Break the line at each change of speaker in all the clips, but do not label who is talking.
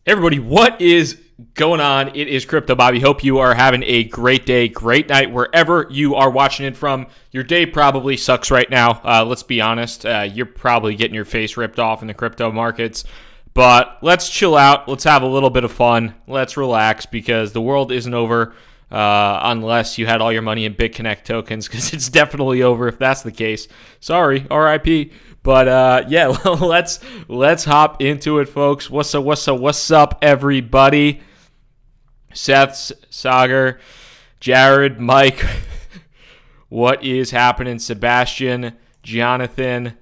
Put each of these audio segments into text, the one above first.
Everybody, what is going on? It is Crypto Bobby. Hope you are having a great day, great night, wherever you are watching it from. Your day probably sucks right now. Let's be honest. You're probably getting your face ripped off in the crypto markets. But let's chill out. Let's have a little bit of fun. Let's relax because the world isn't over unless you had all your money in BitConnect tokens, because it's definitely over if that's the case. Sorry, RIP. But yeah, let's hop into it, folks. What's up, everybody? Seth, Sagar, Jared, Mike. What is happening? Sebastian, Jonathan,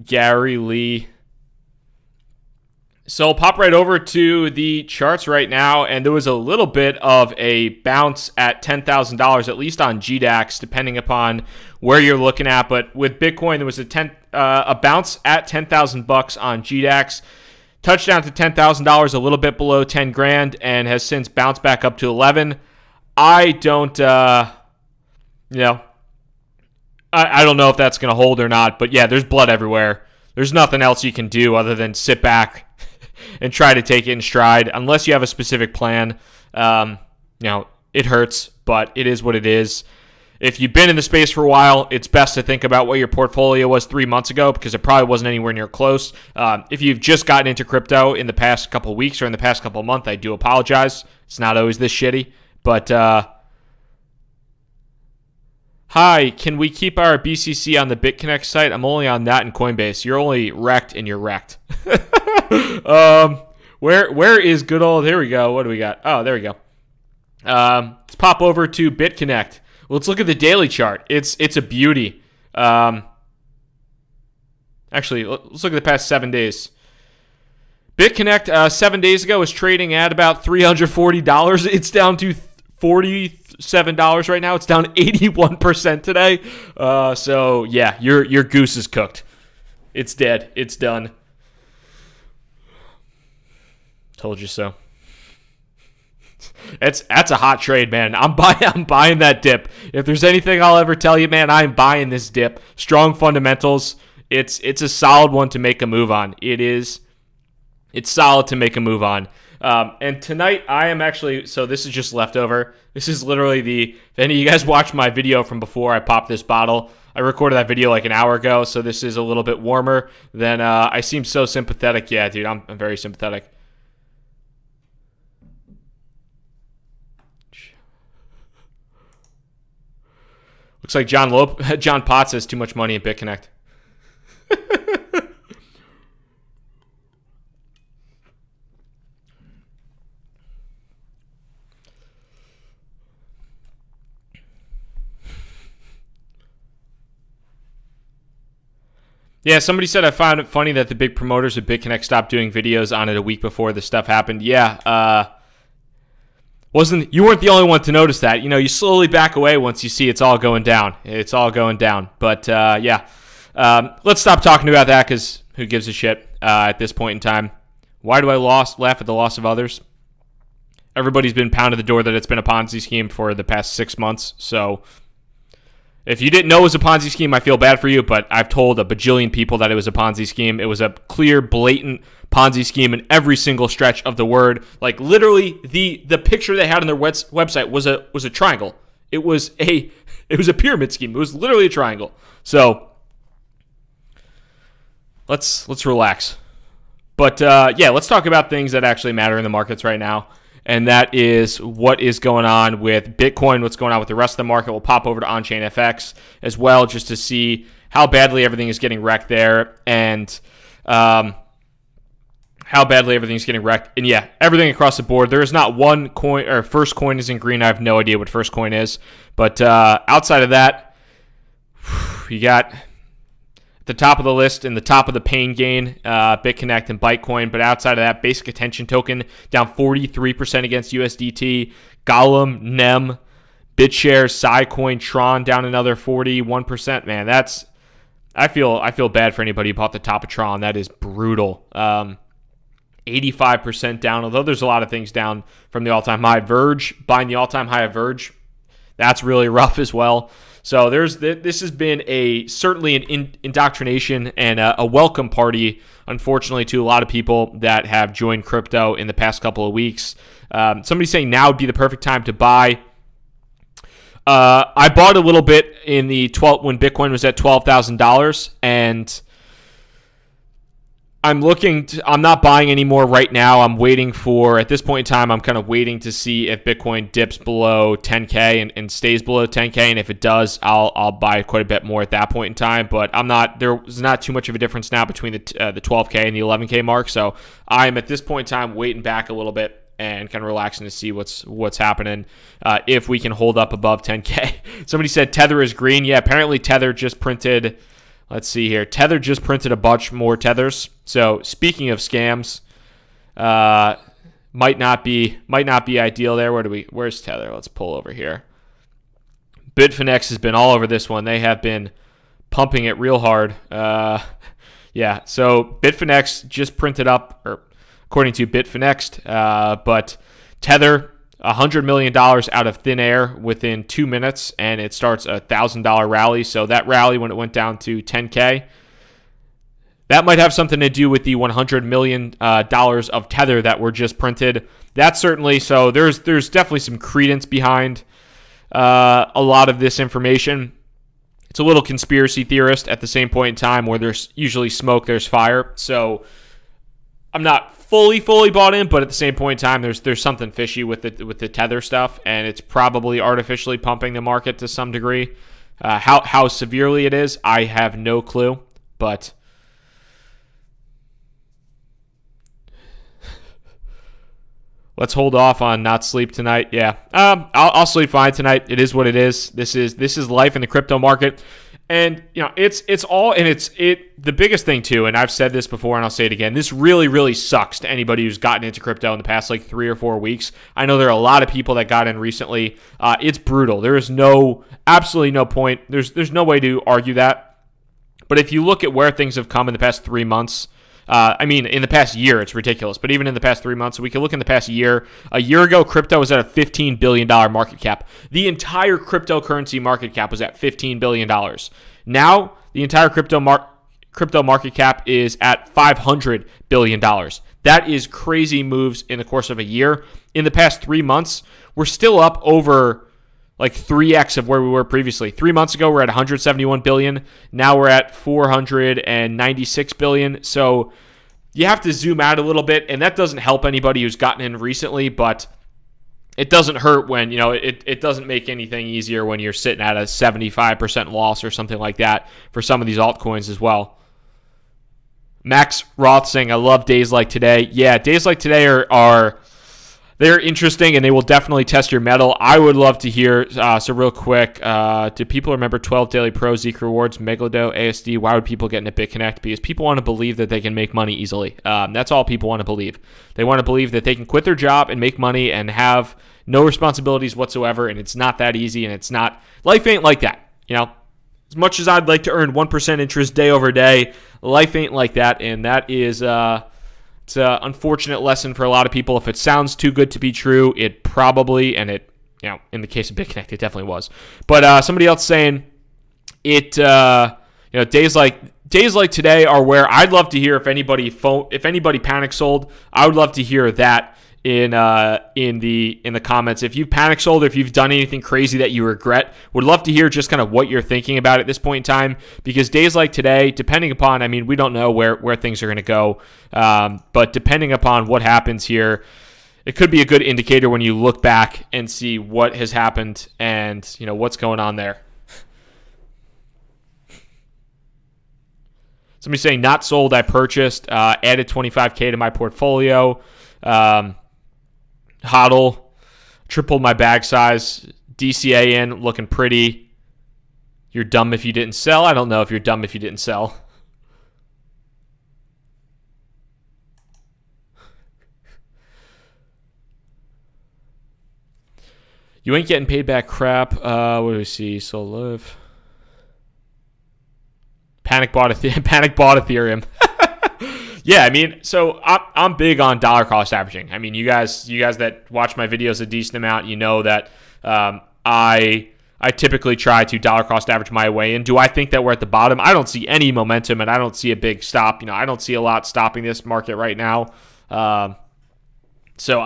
Gary Lee. So I'll pop right over to the charts right now, and there was a little bit of a bounce at $10,000, at least on GDAX, depending upon where you're looking at. But with Bitcoin, there was a bounce at $10,000 on GDAX, touched down to $10,000, a little bit below 10 grand, and has since bounced back up to 11. I don't, I don't know if that's going to hold or not, but yeah, there's blood everywhere. There's nothing else you can do other than sit back and try to take it in stride, unless you have a specific plan. It hurts, but it is what it is. If you've been in the space for a while, it's best to think about what your portfolio was 3 months ago, because it probably wasn't anywhere near close. If you've just gotten into crypto in the past couple weeks or in the past couple months, I do apologize. It's not always this shitty. But, hi, can we keep our BCC on the BitConnect site? I'm only on that and CoinBase. You're only wrecked and you're wrecked. Where is good old, here we go. What do we got? Oh, there we go. Let's pop over to BitConnect. Let's look at the daily chart. It's a beauty. Actually, let's look at the past 7 days. BitConnect 7 days ago was trading at about $340. It's down to $47 right now. It's down 81% today. So yeah, your goose is cooked. It's dead. It's done. Told you so. That's a hot trade, man. I'm buying that dip. If there's anything I'll ever tell you, man, I'm buying this dip. Strong fundamentals. It's a solid one to make a move on. It's solid to make a move on. And tonight I am actually, so this is just leftover. This is literally if any of you guys watched my video from before I popped this bottle, I recorded that video like an hour ago, so this is a little bit warmer than, I seem so sympathetic. Yeah, dude, I'm very sympathetic. Looks like John Potts has too much money in BitConnect. Yeah, somebody said I found it funny that the big promoters of BitConnect stopped doing videos on it a week before this stuff happened. Yeah, you weren't the only one to notice that. You slowly back away once you see it's all going down. It's all going down. But yeah, let's stop talking about that, because who gives a shit at this point in time? Why do I laugh at the loss of others? Everybody's been pounded the door that it's been a Ponzi scheme for the past 6 months. So if you didn't know it was a Ponzi scheme, I feel bad for you, but I've told a bajillion people that it was a Ponzi scheme. It was a clear, blatant Ponzi scheme in every single stretch of the word. Like, literally, the picture they had on their website was a triangle. It was a pyramid scheme. It was literally a triangle. So let's relax. But yeah, let's talk about things that actually matter in the markets right now. And that is what is going on with Bitcoin, what's going on with the rest of the market. We'll pop over to On-Chain FX as well, just to see how badly everything is getting wrecked there, and how badly everything's getting wrecked. And yeah, everything across the board. There is not one coin, or First Coin is in green. I have no idea what First Coin is. But outside of that, you got the top of the list and the top of the pain gain, BitConnect and Bitcoin. But outside of that, Basic Attention Token down 43% against USDT. Golem, NEM, BitShares, Scicoin, Tron down another 41%. Man, I feel bad for anybody who bought the top of Tron. That is brutal. 85% down, although there's a lot of things down from the all-time high. Verge, buying the all-time high of Verge, That's really rough as well. So this has been certainly an indoctrination and a welcome party, unfortunately, to a lot of people that have joined crypto in the past couple of weeks. Somebody's saying now would be the perfect time to buy. I bought a little bit in when Bitcoin was at $12,000, and I'm not buying anymore right now. I'm waiting at this point in time, I'm kind of waiting to see if Bitcoin dips below 10K and stays below 10K. And if it does, I'll buy quite a bit more at that point in time. But there's not too much of a difference now between the 12K and the 11K mark. So I'm at this point in time waiting back a little bit and kind of relaxing to see what's happening if we can hold up above 10K. Somebody said Tether is green. Yeah, apparently Tether just printed. Let's see here. Tether just printed a bunch more tethers. So speaking of scams, might not be ideal there. Where's Tether? Let's pull over here. Bitfinex has been all over this one. They have been pumping it real hard. Yeah. So Bitfinex just printed up, or according to Bitfinex, but Tether, $100 million out of thin air within 2 minutes, and it starts a $1,000 rally. So that rally, when it went down to 10K, that might have something to do with the $100 million of Tether that were just printed. That's certainly, so there's definitely some credence behind a lot of this information. It's a little conspiracy theorist at the same point in time where there's usually smoke, there's fire. So I'm not fully bought in, but at the same point in time, there's something fishy with the Tether stuff, and it's probably artificially pumping the market to some degree. How severely it is, I have no clue, but let's hold off on not sleep tonight. Yeah, I'll sleep fine tonight. It is what it is. This is life in the crypto market. And, it's the biggest thing too, and I've said this before and I'll say it again, this really, really sucks to anybody who's gotten into crypto in the past 3 or 4 weeks. I know there are a lot of people that got in recently. It's brutal. There is absolutely no point. There's no way to argue that. But if you look at where things have come in the past 3 months, in the past year, it's ridiculous. But even in the past 3 months, we can look in the past year. A year ago, crypto was at a $15 billion market cap. The entire cryptocurrency market cap was at $15 billion. Now, the entire crypto market cap is at $500 billion. That is crazy moves in the course of a year. In the past 3 months, we're still up over 3x of where we were previously. 3 months ago, we're at 171 billion. Now we're at 496 billion. So you have to zoom out a little bit, and that doesn't help anybody who's gotten in recently, but it doesn't hurt when, it doesn't make anything easier when you're sitting at a 75% loss or something like that for some of these altcoins as well. Max Roth saying, I love days like today. Yeah, days like today they're interesting, and they will definitely test your mettle. I would love to hear, so real quick, do people remember 12 Daily Pro, Zeke Rewards, Megalodo, ASD? Why would people get into BitConnect? Because people want to believe that they can make money easily. That's all people want to believe. They want to believe that they can quit their job and make money and have no responsibilities whatsoever, and it's not that easy, and it's not, life ain't like that, As much as I'd like to earn 1% interest day over day, life ain't like that, and that is... it's an unfortunate lesson for a lot of people. If it sounds too good to be true, it probably, and it, in the case of BitConnect, it definitely was. But somebody else saying it, days like today are where I'd love to hear if anybody panic sold. I would love to hear that in the comments. If you've panic sold, or if you've done anything crazy that you regret, would love to hear just kind of what you're thinking about at this point in time, because days like today, depending upon, we don't know where things are going to go, but depending upon what happens here, it could be a good indicator when you look back and see what has happened and what's going on there. Somebody saying not sold, I purchased, added 25K to my portfolio. HODL, tripled my bag size. DCA in, looking pretty. You're dumb if you didn't sell. I don't know if you're dumb if you didn't sell. You ain't getting paid back crap. What do we see? So live. Panic bought Ethereum. Yeah, so I'm big on dollar cost averaging. You guys that watch my videos a decent amount, you know that I typically try to dollar cost average my way in. Do I think that we're at the bottom? I don't see any momentum, and I don't see a big stop. I don't see a lot stopping this market right now. So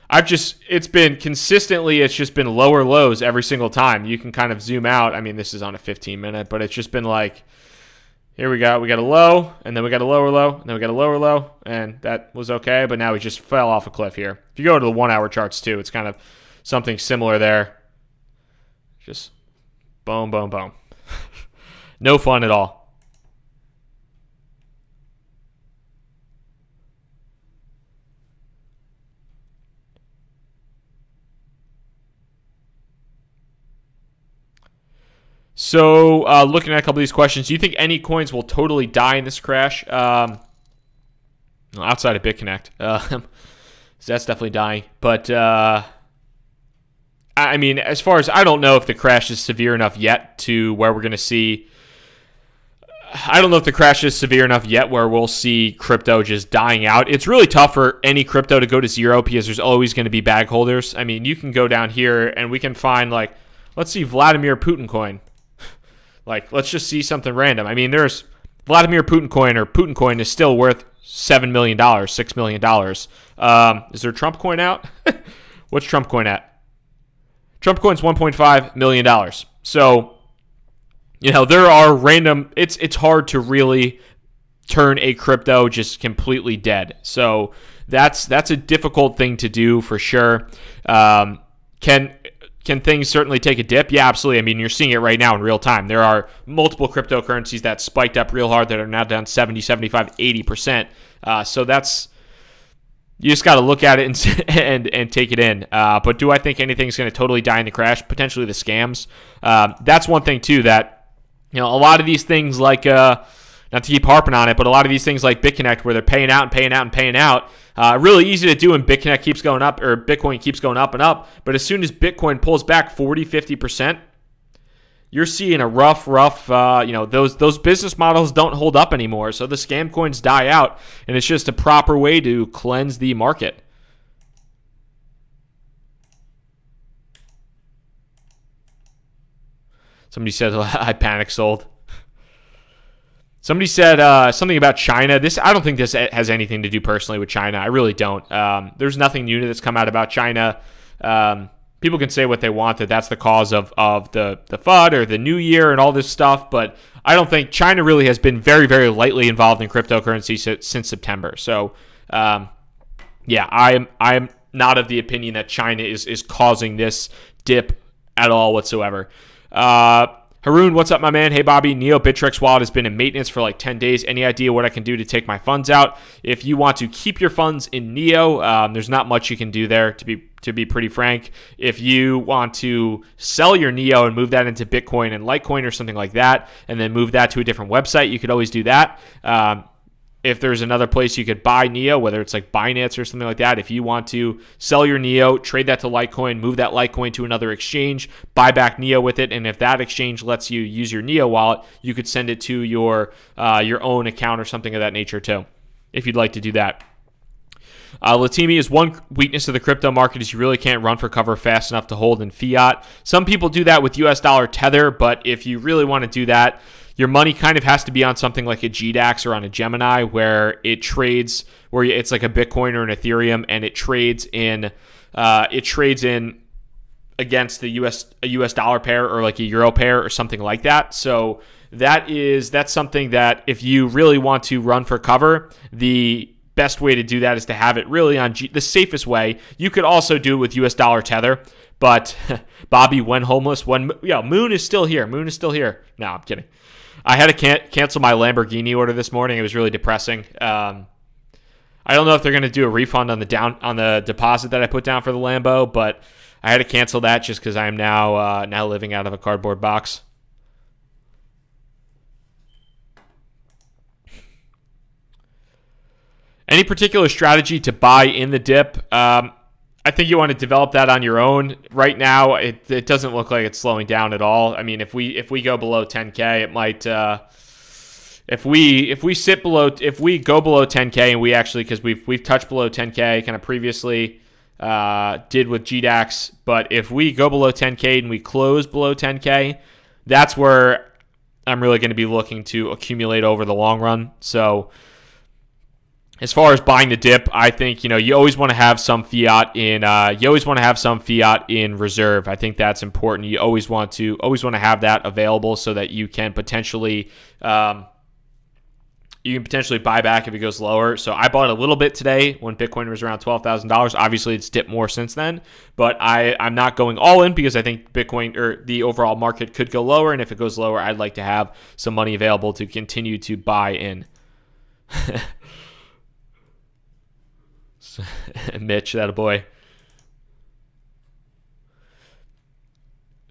it's been consistently, it's just been lower lows every single time. You can kind of zoom out. I mean, this is on a 15-minute, but it's just been like, here we got a low, and then we got a lower low, and then we got a lower low, and that was okay, but now we just fell off a cliff here. If you go to the 1 hour charts too, it's kind of something similar there. Just boom, boom, boom. No fun at all. So, looking at a couple of these questions, do you think any coins will totally die in this crash? Outside of BitConnect. So that's definitely dying. But, I mean, as far as I don't know if the crash is severe enough yet to where we're going to see. I don't know if the crash is severe enough yet where we'll see crypto just dying out. It's really tough for any crypto to go to zero because there's always going to be bag holders. I mean, you can go down here and we can find, like, let's see Vladimir Putin coin. Like, let's just see something random. I mean, there's Vladimir Putin coin, or Putin coin is still worth $7 million, $6 million. Is there Trump coin out? What's Trump coin at? Trump coin's $1.5 million. So, there are random. It's hard to really turn a crypto just completely dead. So that's a difficult thing to do for sure. Can things certainly take a dip? Yeah, absolutely. I mean, you're seeing it right now in real time. There are multiple cryptocurrencies that spiked up real hard that are now down 70, 75, 80%. So that's. You just got to look at it and take it in. But do I think anything's going to totally die in the crash? Potentially the scams. That's one thing, too, that, a lot of these things like, not to keep harping on it, but a lot of these things like BitConnect where they're paying out and paying out and paying out, really easy to do when BitConnect keeps going up or Bitcoin keeps going up and up. But as soon as Bitcoin pulls back 40, 50%, you're seeing a rough, those business models don't hold up anymore. So the scam coins die out, and it's just a proper way to cleanse the market. Somebody said, I panic sold. Somebody said something about China. I don't think this has anything to do personally with China. I really don't. There's nothing new that's come out about China. People can say what they want, that that's the cause of the FUD or the new year and all this stuff, but I don't think China really has been very, very lightly involved in cryptocurrency since September. So, yeah, I'm not of the opinion that China is causing this dip at all whatsoever. Haroon, what's up, my man? Hey, Bobby. Neo Bittrex wallet has been in maintenance for like 10 days. Any idea what I can do to take my funds out? If you want to keep your funds in Neo, there's not much you can do there, to be pretty frank. If you want to sell your Neo and move that into Bitcoin and Litecoin or something like that, and then move that to a different website, you could always do that. If there's another place you could buy Neo, whether it's like Binance or something like that, if you want to sell your Neo, trade that to Litecoin, move that Litecoin to another exchange, buy back Neo with it, and if that exchange lets you use your Neo wallet, you could send it to your own account or something of that nature too, if you'd like to do that. Latimi is one weakness of the crypto market is you really can't run for cover fast enough to hold in fiat. Some people do that with US dollar tether, but if you really want to do that, your money kind of has to be on something like a GDAX or on a Gemini where it trades, where it's like a Bitcoin or an Ethereum, and it trades in against the US dollar pair or like a euro pair or something like that. So that's something that if you really want to run for cover, the best way to do that is to have it really on the safest way. You could also do it with US dollar tether, but Bobby went homeless. Moon is still here. Moon is still here. No, I'm kidding. I had to cancel my Lamborghini order this morning. It was really depressing. I don't know if they're going to do a refund on the deposit that I put down for the Lambo, but I had to cancel that just because I am now living out of a cardboard box. Any particular strategy to buy in the dip? I think you want to develop that on your own. Right now, it doesn't look like it's slowing down at all. I mean, if we go below 10K, it might. If we go below 10K, and we actually, because we've touched below 10K kind of previously, did with GDAX. But if we go below 10K and we close below 10K, that's where I'm really going to be looking to accumulate over the long run. So as far as buying the dip, I think, you always want to have some fiat in reserve. I think that's important. You always want to have that available so that you can potentially buy back if it goes lower. So I bought a little bit today when Bitcoin was around $12,000. Obviously, it's dipped more since then, but I'm not going all in because I think Bitcoin or the overall market could go lower, and if it goes lower, I'd like to have some money available to continue to buy in. Mitch, that a boy.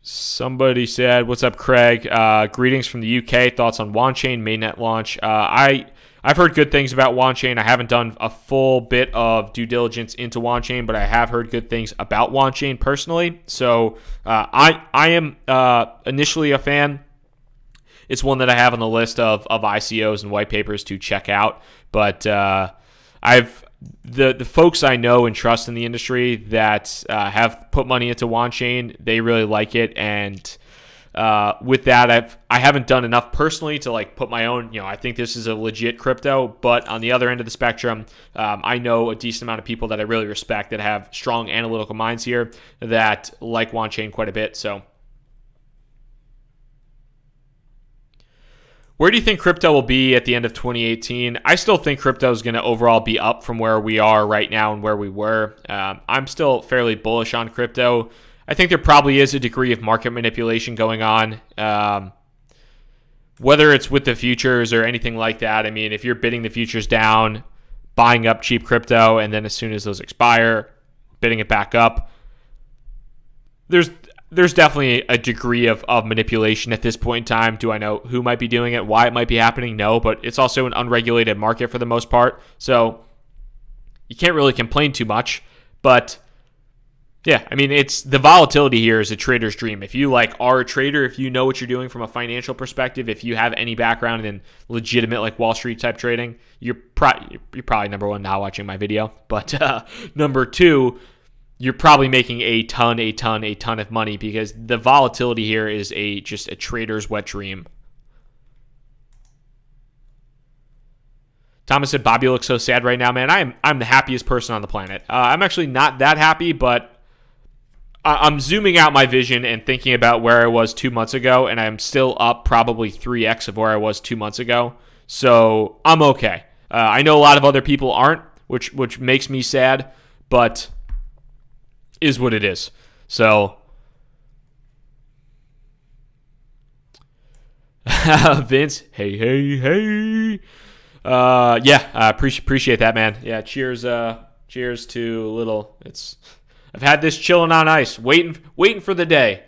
Somebody said, "What's up, Craig? Greetings from the UK. Thoughts on Wanchain mainnet launch?" I've heard good things about Wanchain. I haven't done a full bit of due diligence into Wanchain, but I have heard good things about Wanchain personally. So I am initially a fan. It's one that I have on the list of ICOs and white papers to check out. But the folks I know and trust in the industry that have put money into Wanchain, they really like it, and with that, I haven't done enough personally to put my own. I think this is a legit crypto, but on the other end of the spectrum, I know a decent amount of people that I really respect that have strong analytical minds here that like Wanchain quite a bit. So, where do you think crypto will be at the end of 2018? I still think crypto is going to overall be up from where we are right now and where we were. I'm still fairly bullish on crypto. I think there probably is a degree of market manipulation going on, whether it's with the futures or anything like that. I mean, if you're bidding the futures down, buying up cheap crypto, and then as soon as those expire, bidding it back up, there's definitely a degree of manipulation at this point in time. Do I know who might be doing it, why it might be happening? No, but it's also an unregulated market for the most part, so you can't really complain too much. But yeah, I mean, it's the volatility here is a trader's dream. If you are a trader, if you know what you're doing from a financial perspective, if you have any background in legitimate Wall Street type trading, you're probably number one not watching my video, but number two, you're probably making a ton of money because the volatility here is just a trader's wet dream. Thomas said, "Bobby looks so sad right now, man." I'm the happiest person on the planet. I'm actually not that happy, but I'm zooming out my vision and thinking about where I was 2 months ago, and I'm still up probably 3x of where I was 2 months ago. So I'm okay. I know a lot of other people aren't, which makes me sad, but is what it is. So Vince, hey. Yeah, I appreciate that, man. Yeah, cheers to little. I've had this chilling on ice, waiting for the day.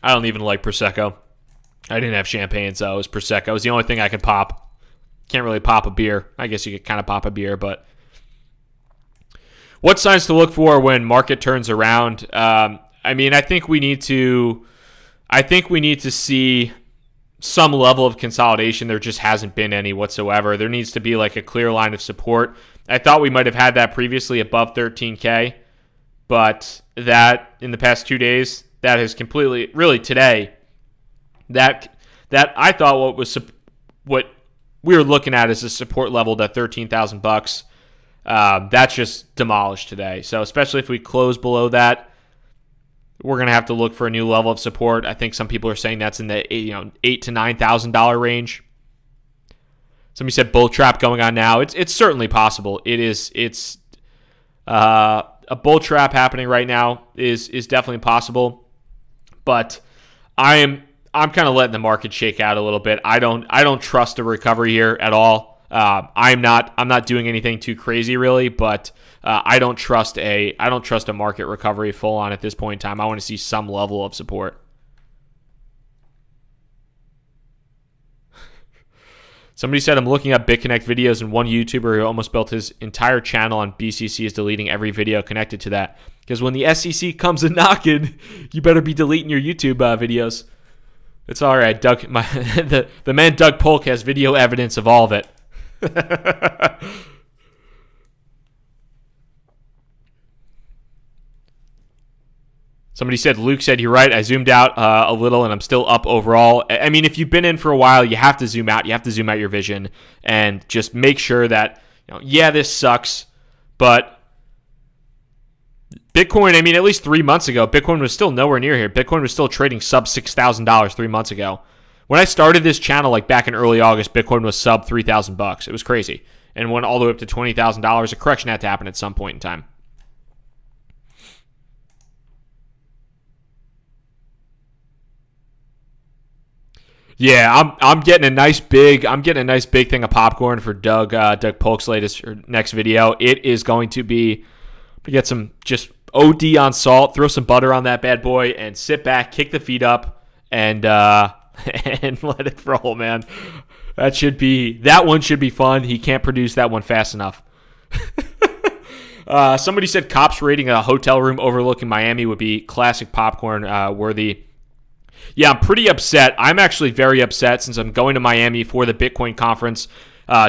I don't even like Prosecco. I didn't have champagne, so it was Prosecco. It was the only thing I could pop. Can't really pop a beer. I guess you could kind of pop a beer, but what signs to look for when market turns around? I mean, I think we need to see some level of consolidation. There just hasn't been any whatsoever. There needs to be a clear line of support. I thought we might have had that previously above 13K, but that in the past 2 days, that has completely, really today, that I thought what we were looking at as a support level at $13,000. That's just demolished today. So especially if we close below that, we're going to have to look for a new level of support. I think some people are saying that's in the $8,000 to $9,000 range. Somebody said bull trap going on now. It's certainly possible. It's a bull trap happening right now is definitely possible. But I'm kind of letting the market shake out a little bit. I don't trust a recovery here at all. I'm not doing anything too crazy really, but I don't trust a market recovery full on at this point in time. I want to see some level of support. Somebody said, "I'm looking up BitConnect videos, and one YouTuber who almost built his entire channel on BCC is deleting every video connected to that. Because when the SEC comes a knocking, you better be deleting your YouTube videos." It's all right, Doug. The man Doug Polk has video evidence of all of it. Somebody said, Luke said, you're right. I zoomed out a little and I'm still up overall. I mean, if you've been in for a while, you have to zoom out. You have to zoom out your vision and just make sure that, yeah, this sucks, but Bitcoin, I mean, at least 3 months ago, Bitcoin was still nowhere near here. Bitcoin was still trading sub $6,000 3 months ago. When I started this channel, like back in early August, Bitcoin was sub $3,000. It was crazy. And went all the way up to $20,000. A correction had to happen at some point in time. Yeah, I'm getting a nice big thing of popcorn for Doug Polk's latest or next video. It is going to be to get some just OD on salt, throw some butter on that bad boy, and sit back, kick the feet up, and and let it roll, man. That one should be fun. He can't produce that one fast enough. Somebody said cops raiding a hotel room overlooking Miami would be classic popcorn worthy. Yeah, I'm pretty upset. I'm actually very upset since I'm going to Miami for the Bitcoin conference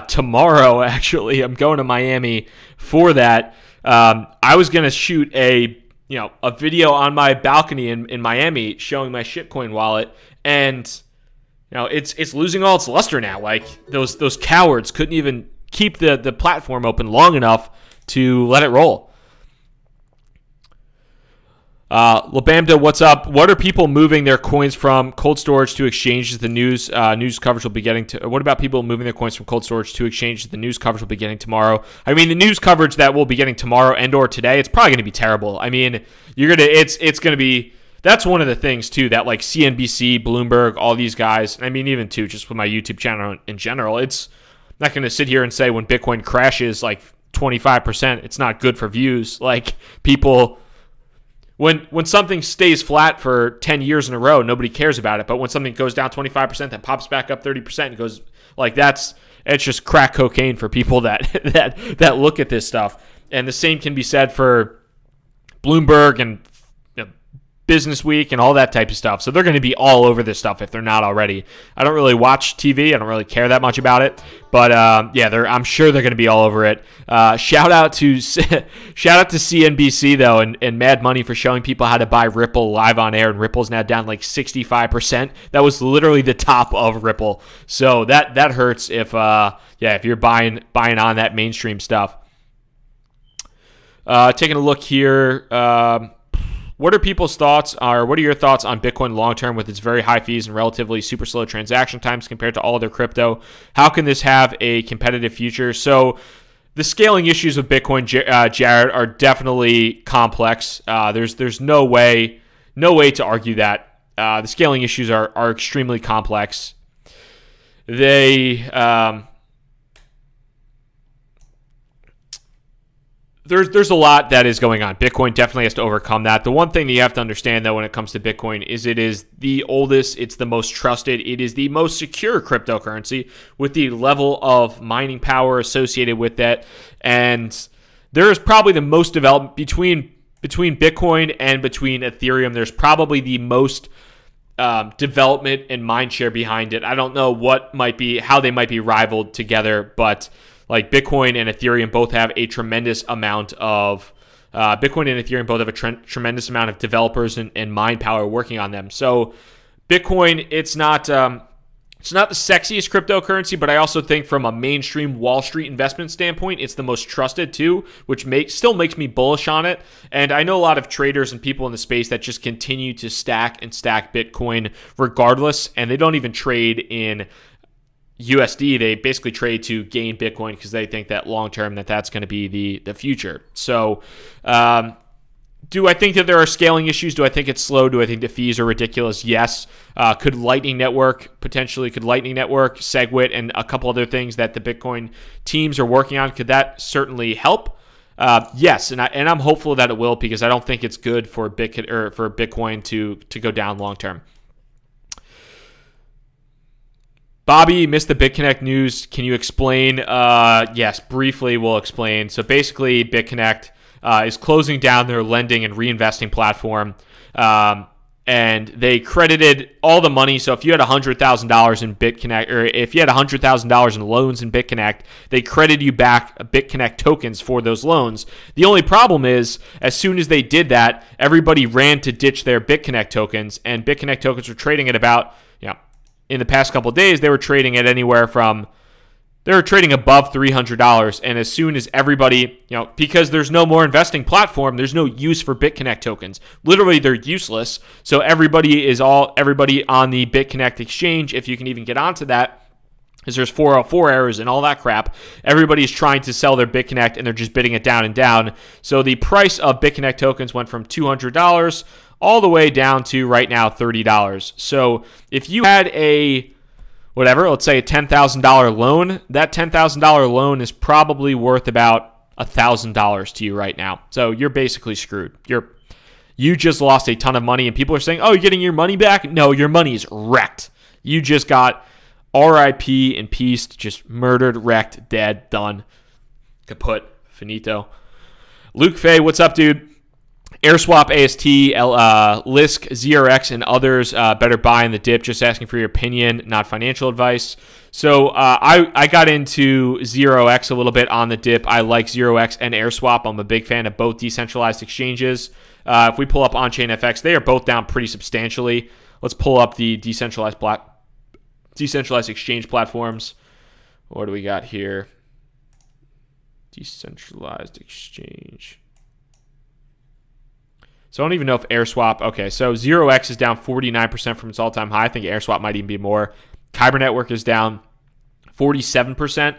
tomorrow. Actually, I'm going to Miami for that. I was gonna shoot a video on my balcony in Miami showing my shitcoin wallet, and it's losing all its luster now. Like those cowards couldn't even keep the platform open long enough to let it roll. Labamda, what's up? What are people moving their coins from cold storage to exchanges? The news coverage will be getting to. What about people moving their coins from cold storage to exchanges? The news coverage will be getting tomorrow. I mean, the news coverage that we'll be getting tomorrow and/or today, it's probably going to be terrible. I mean, it's going to be. That's one of the things too that like CNBC, Bloomberg, all these guys. I mean, even too, just with my YouTube channel in general, it's I'm not going to sit here and say when Bitcoin crashes like 25%, it's not good for views. Like people. When something stays flat for 10 years in a row, nobody cares about it. But when something goes down 25%, then pops back up 30% and goes like it's just crack cocaine for people that look at this stuff. And the same can be said for Bloomberg and Business Week and all that type of stuff. So they're going to be all over this stuff if they're not already. I don't really watch TV. I don't really care that much about it. But yeah, I'm sure they're going to be all over it. Shout out to CNBC though and Mad Money for showing people how to buy Ripple live on air, and Ripple's now down like 65%. That was literally the top of Ripple. So that hurts if you're buying on that mainstream stuff. Taking a look here. What are people's thoughts, or what are your thoughts on Bitcoin long-term with its very high fees and relatively super slow transaction times compared to all other crypto? How can this have a competitive future? So the scaling issues of Bitcoin, Jared, are definitely complex. There's no way to argue that. The scaling issues are extremely complex. There's a lot that is going on. Bitcoin definitely has to overcome that. The one thing that you have to understand, though, when it comes to Bitcoin is it is the oldest, it's the most trusted, it is the most secure cryptocurrency with the level of mining power associated with that. And there is probably the most development between Bitcoin and between Ethereum. There's probably the most development and mind share behind it. I don't know how they might be rivaled together, but like Bitcoin and Ethereum both have a tremendous amount of tremendous amount of developers and mind power working on them. So Bitcoin, it's not the sexiest cryptocurrency, but I also think from a mainstream Wall Street investment standpoint, it's the most trusted too, which still makes me bullish on it. And I know a lot of traders and people in the space that just continue to stack Bitcoin regardless, and they don't even trade in USD. They basically trade to gain Bitcoin because they think that long term that's going to be the future. So do I think that there are scaling issues? Do I think it's slow? Do I think the fees are ridiculous? Yes. Could Lightning Network, SegWit, and a couple other things that the Bitcoin teams are working on, could that certainly help? Yes, and I'm hopeful that it will, because I don't think it's good for Bitcoin to go down long term. Bobby, missed the BitConnect news. Can you explain? Yes, briefly we'll explain. So basically, BitConnect is closing down their lending and reinvesting platform. and they credited all the money. So if you had $100,000 in BitConnect, or if you had $100,000 in loans in BitConnect, they credited you back BitConnect tokens for those loans. The only problem is, as soon as they did that, everybody ran to ditch their BitConnect tokens, and BitConnect tokens were trading at about, in the past couple of days, they were trading at anywhere from, they were trading above $300, and as soon as everybody, because there's no more investing platform, there's no use for BitConnect tokens. Literally, they're useless. So everybody on the BitConnect exchange, if you can even get onto that, because there's 404 errors and all that crap, everybody's trying to sell their BitConnect, and they're just bidding it down and down. So the price of BitConnect tokens went from $200 all the way down to right now $30. So if you had let's say a $10,000 loan, that $10,000 loan is probably worth about $1,000 to you right now. So you're basically screwed. You just lost a ton of money, and people are saying, oh, you're getting your money back? No, your money is wrecked. You just got RIP and peace, just murdered, wrecked, dead, done, kaput, finito. Luke Fay, what's up, dude? AirSwap, AST, Lisk, ZRX, and others better buy in the dip. Just asking for your opinion, not financial advice. So I got into 0x a little bit on the dip. I like 0x and AirSwap. I'm a big fan of both decentralized exchanges. If we pull up on-chain FX, they are both down pretty substantially. Let's pull up the decentralized exchange platforms. What do we got here? Decentralized exchange. So I don't even know if AirSwap, okay, so 0x is down 49% from its all-time high. I think AirSwap might even be more. Kyber Network is down 47%.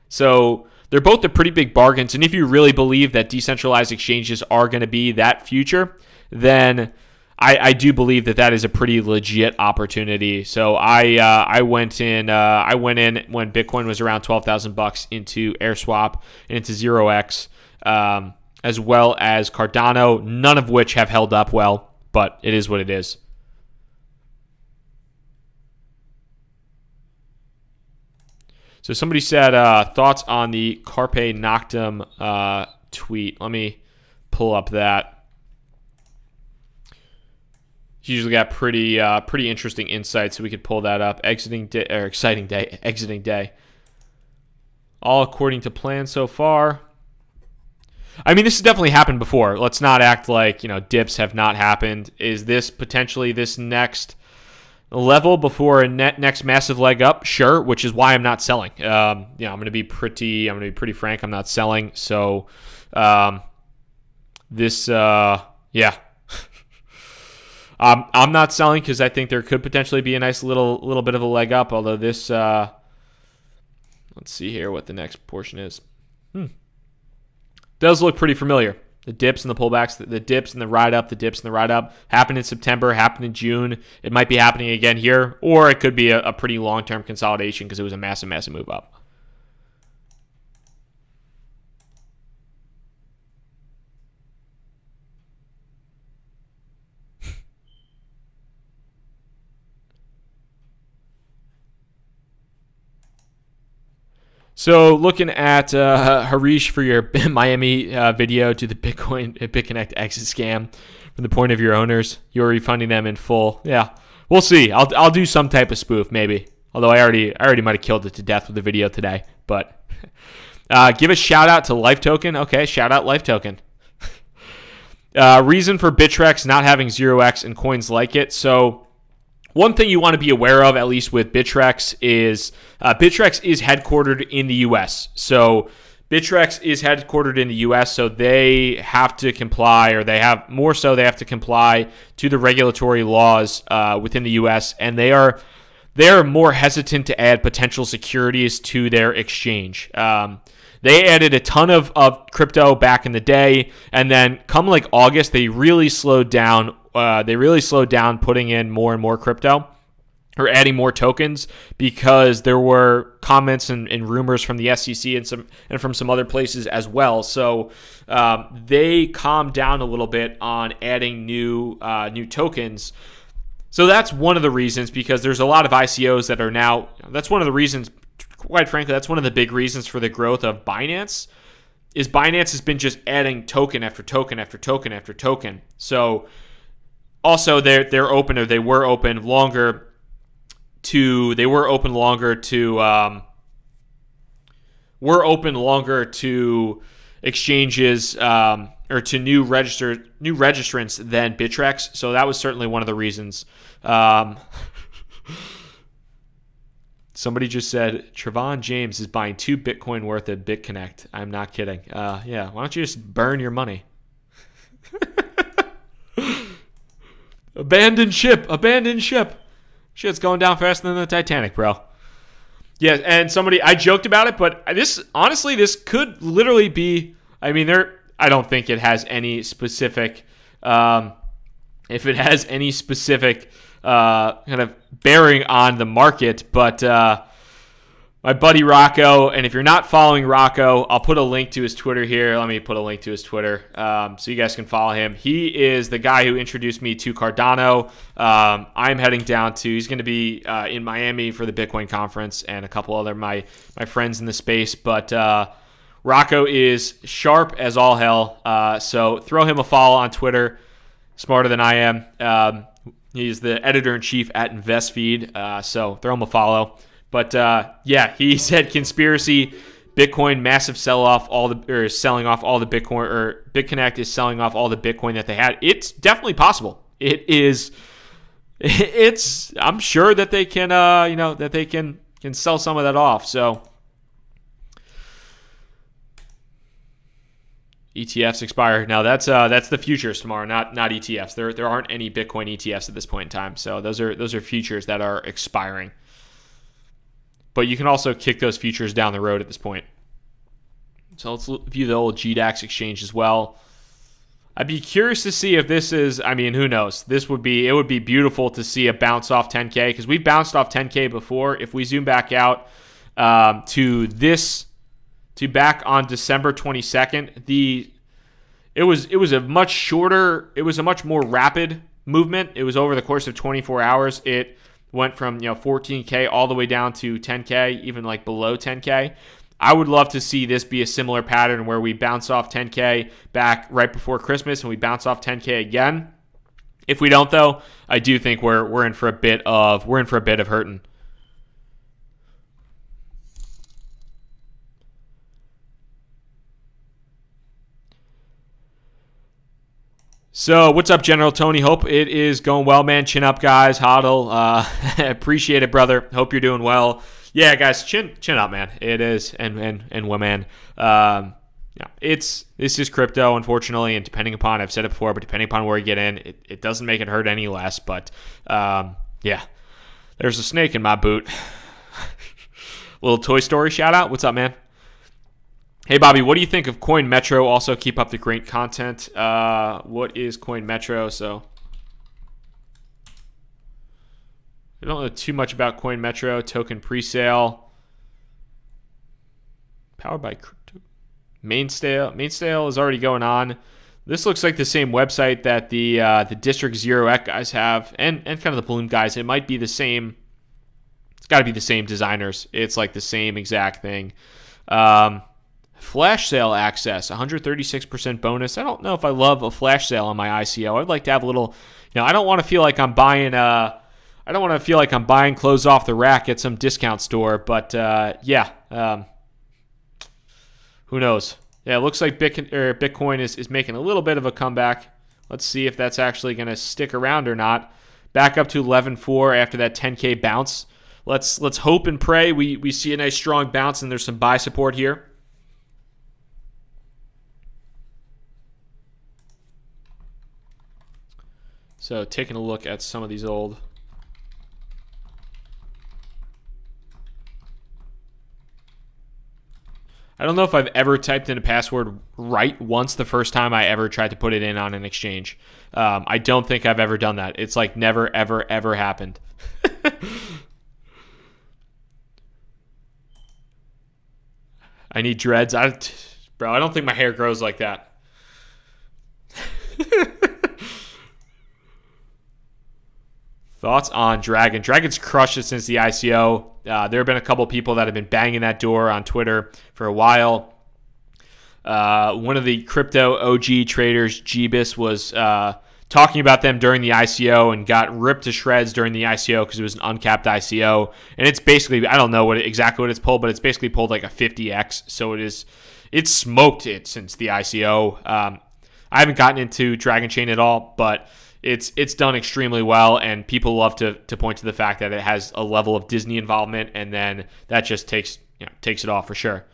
So they're both pretty big bargains. And if you really believe that decentralized exchanges are going to be that future, then I do believe that is a pretty legit opportunity. So I went in when Bitcoin was around $12,000 into AirSwap and into 0x. As well as Cardano, none of which have held up well, but it is what it is. So somebody said, thoughts on the Carpe Noctem tweet. Let me pull up that. He's usually got pretty interesting insights, so we could pull that up. Exciting day. All according to plan so far. I mean, this has definitely happened before. Let's not act like, dips have not happened. Is this potentially this next level before a next massive leg up? Sure, which is why I'm not selling. I'm going to be pretty frank. I'm not selling. So, I'm not selling because I think there could potentially be a nice little bit of a leg up. Although this, let's see here what the next portion is. Does look pretty familiar. The dips and the pullbacks, the dips and the ride up, happened in September, happened in June. It might be happening again here, or it could be a pretty long-term consolidation because it was a massive move up. So looking at Harish for your Miami video to the BitConnect exit scam from the point of your owners, you're refunding them in full. Yeah, we'll see. I'll do some type of spoof maybe. Although I already might have killed it to death with the video today. But give a shout out to Life Token. Okay, shout out Life Token. Reason for Bittrex not having 0x and coins like it. So one thing you want to be aware of, at least with Bittrex, is Bittrex is headquartered in the U.S. So Bittrex is headquartered in the U.S., so they have to comply, or they have to comply to the regulatory laws within the U.S., and they are more hesitant to add potential securities to their exchange. They added a ton of crypto back in the day, and then come like August, they really slowed down. Putting in more and more crypto, or adding more tokens, because there were comments and rumors from the SEC and from some other places as well. So they calmed down a little bit on adding new tokens. So that's one of the reasons, because there's a lot of ICOs that are now. That's one of the reasons. Quite frankly, that's one of the big reasons for the growth of Binance. Binance has been just adding token after token after token after token. So Also, they're open, or they were open longer to exchanges or to new registrants than Bittrex. So that was certainly one of the reasons. Somebody just said Trevon James is buying 2 Bitcoin worth of BitConnect. I'm not kidding. Yeah, why don't you just burn your money? Abandon ship. Shit's going down faster than the Titanic, bro. Yeah, and I joked about it, but this could literally be, I mean, I don't think it has any specific, if it has any specific kind of bearing on the market, but my buddy Rocco, and if you're not following Rocco, I'll put a link to his Twitter here. Let me put a link to his Twitter so you guys can follow him. He is the guy who introduced me to Cardano. I'm heading down to, he's going to be in Miami for the Bitcoin conference and a couple other my friends in the space, but Rocco is sharp as all hell, so throw him a follow on Twitter. Smarter than I am. He's the editor-in-chief at InvestFeed, so throw him a follow. But yeah, he said conspiracy, Bitcoin massive sell-off, selling off all the Bitcoin, or BitConnect is selling off all the Bitcoin that they had. It's definitely possible. I'm sure that they can, that they can sell some of that off. So ETFs expire. Now that's the futures tomorrow, not ETFs. There aren't any Bitcoin ETFs at this point in time. So those are futures that are expiring. But you can also kick those futures down the road at this point. So let's view the old GDAX exchange as well. I'd be curious to see if this is, I mean, who knows? It would be beautiful to see a bounce off 10K, because we bounced off 10K before. If we zoom back out to back on December 22nd, it was a much more rapid movement. It was over the course of 24 hours. It went from 14K all the way down to 10K, even like below 10K. I would love to see this be a similar pattern where we bounce off 10K back right before Christmas and we bounce off 10K again. If we don't, though, I do think we're in for a bit of hurting. So, what's up, General Tony? Hope it is going well, man. Chin up, guys. HODL. Appreciate it, brother. Hope you're doing well. Yeah, guys, chin up, man. It is, and woman. This is crypto, unfortunately, and depending upon, I've said it before, but depending upon where you get in, it doesn't make it hurt any less. But yeah, there's a snake in my boot. Little Toy Story shout out. What's up, man? Hey, Bobby, what do you think of Coin Metro? Also, keep up the great content. What is Coin Metro? So, I don't know too much about Coin Metro. Token presale. Powered by crypto. Mainstale is already going on. This looks like the same website that the District Zero X guys have, and kind of the Bloom guys. It might be the same. It's got to be the same designers. It's like the same exact thing. Flash sale access, 136% bonus. I don't know if I love a flash sale on my ICO. I'd like to have a little, I don't want to feel like I'm buying clothes off the rack at some discount store, but yeah, who knows? Yeah, it looks like Bitcoin is making a little bit of a comeback. Let's see if that's actually going to stick around or not. Back up to 11.4 after that 10K bounce. Let's hope and pray we see a nice strong bounce and there's some buy support here. So taking a look at some of these old. I don't know if I've ever typed in a password right once the first time I ever tried to put it in on an exchange. I don't think I've ever done that. It's like never, ever, ever happened. I need dreads. Bro, I don't think my hair grows like that. Thoughts on Dragon? Dragon's crushed it since the ICO. There have been a couple people that have been banging that door on Twitter for a while. One of the crypto OG traders, Jeebus, was talking about them during the ICO and got ripped to shreds during the ICO because it was an uncapped ICO. And it's basically, I don't know exactly what it's pulled, but it's basically pulled like a 50x. So it's smoked it since the ICO. I haven't gotten into Dragon Chain at all, but it's done extremely well, and people love to point to the fact that it has a level of Disney involvement, and then that just takes it off for sure.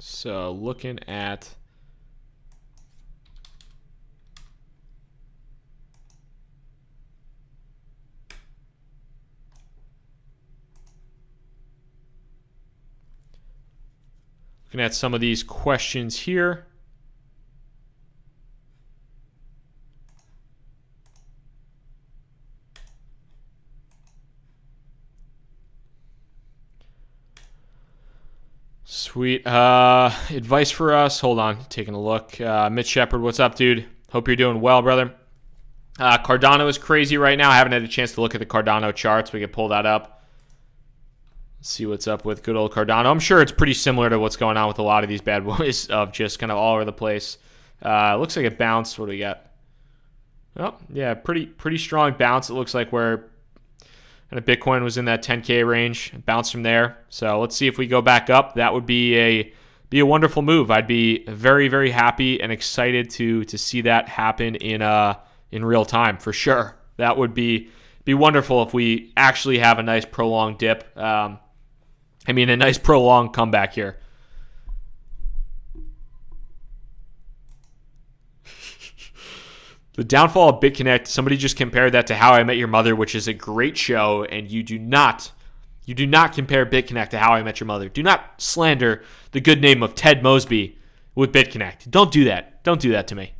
So looking at some of these questions here. Sweet. Advice for us. Hold on. Taking a look. Mitch Shepard, what's up, dude? Hope you're doing well, brother. Cardano is crazy right now. I haven't had a chance to look at the Cardano charts. We can pull that up. Let's see what's up with good old Cardano. I'm sure it's pretty similar to what's going on with a lot of these bad boys of just kind of all over the place. Looks like it bounced. What do we got? Oh, yeah, pretty strong bounce. It looks like where kind of Bitcoin was in that 10K range, bounced from there. So let's see if we go back up. That would be a wonderful move. I'd be very, very happy and excited to see that happen in real time for sure. That would be wonderful if we actually have a nice prolonged dip. A nice prolonged comeback here. The downfall of BitConnect, somebody just compared that to How I Met Your Mother, which is a great show, and you do not compare BitConnect to How I Met Your Mother. Do not slander the good name of Ted Mosby with BitConnect. Don't do that. Don't do that to me.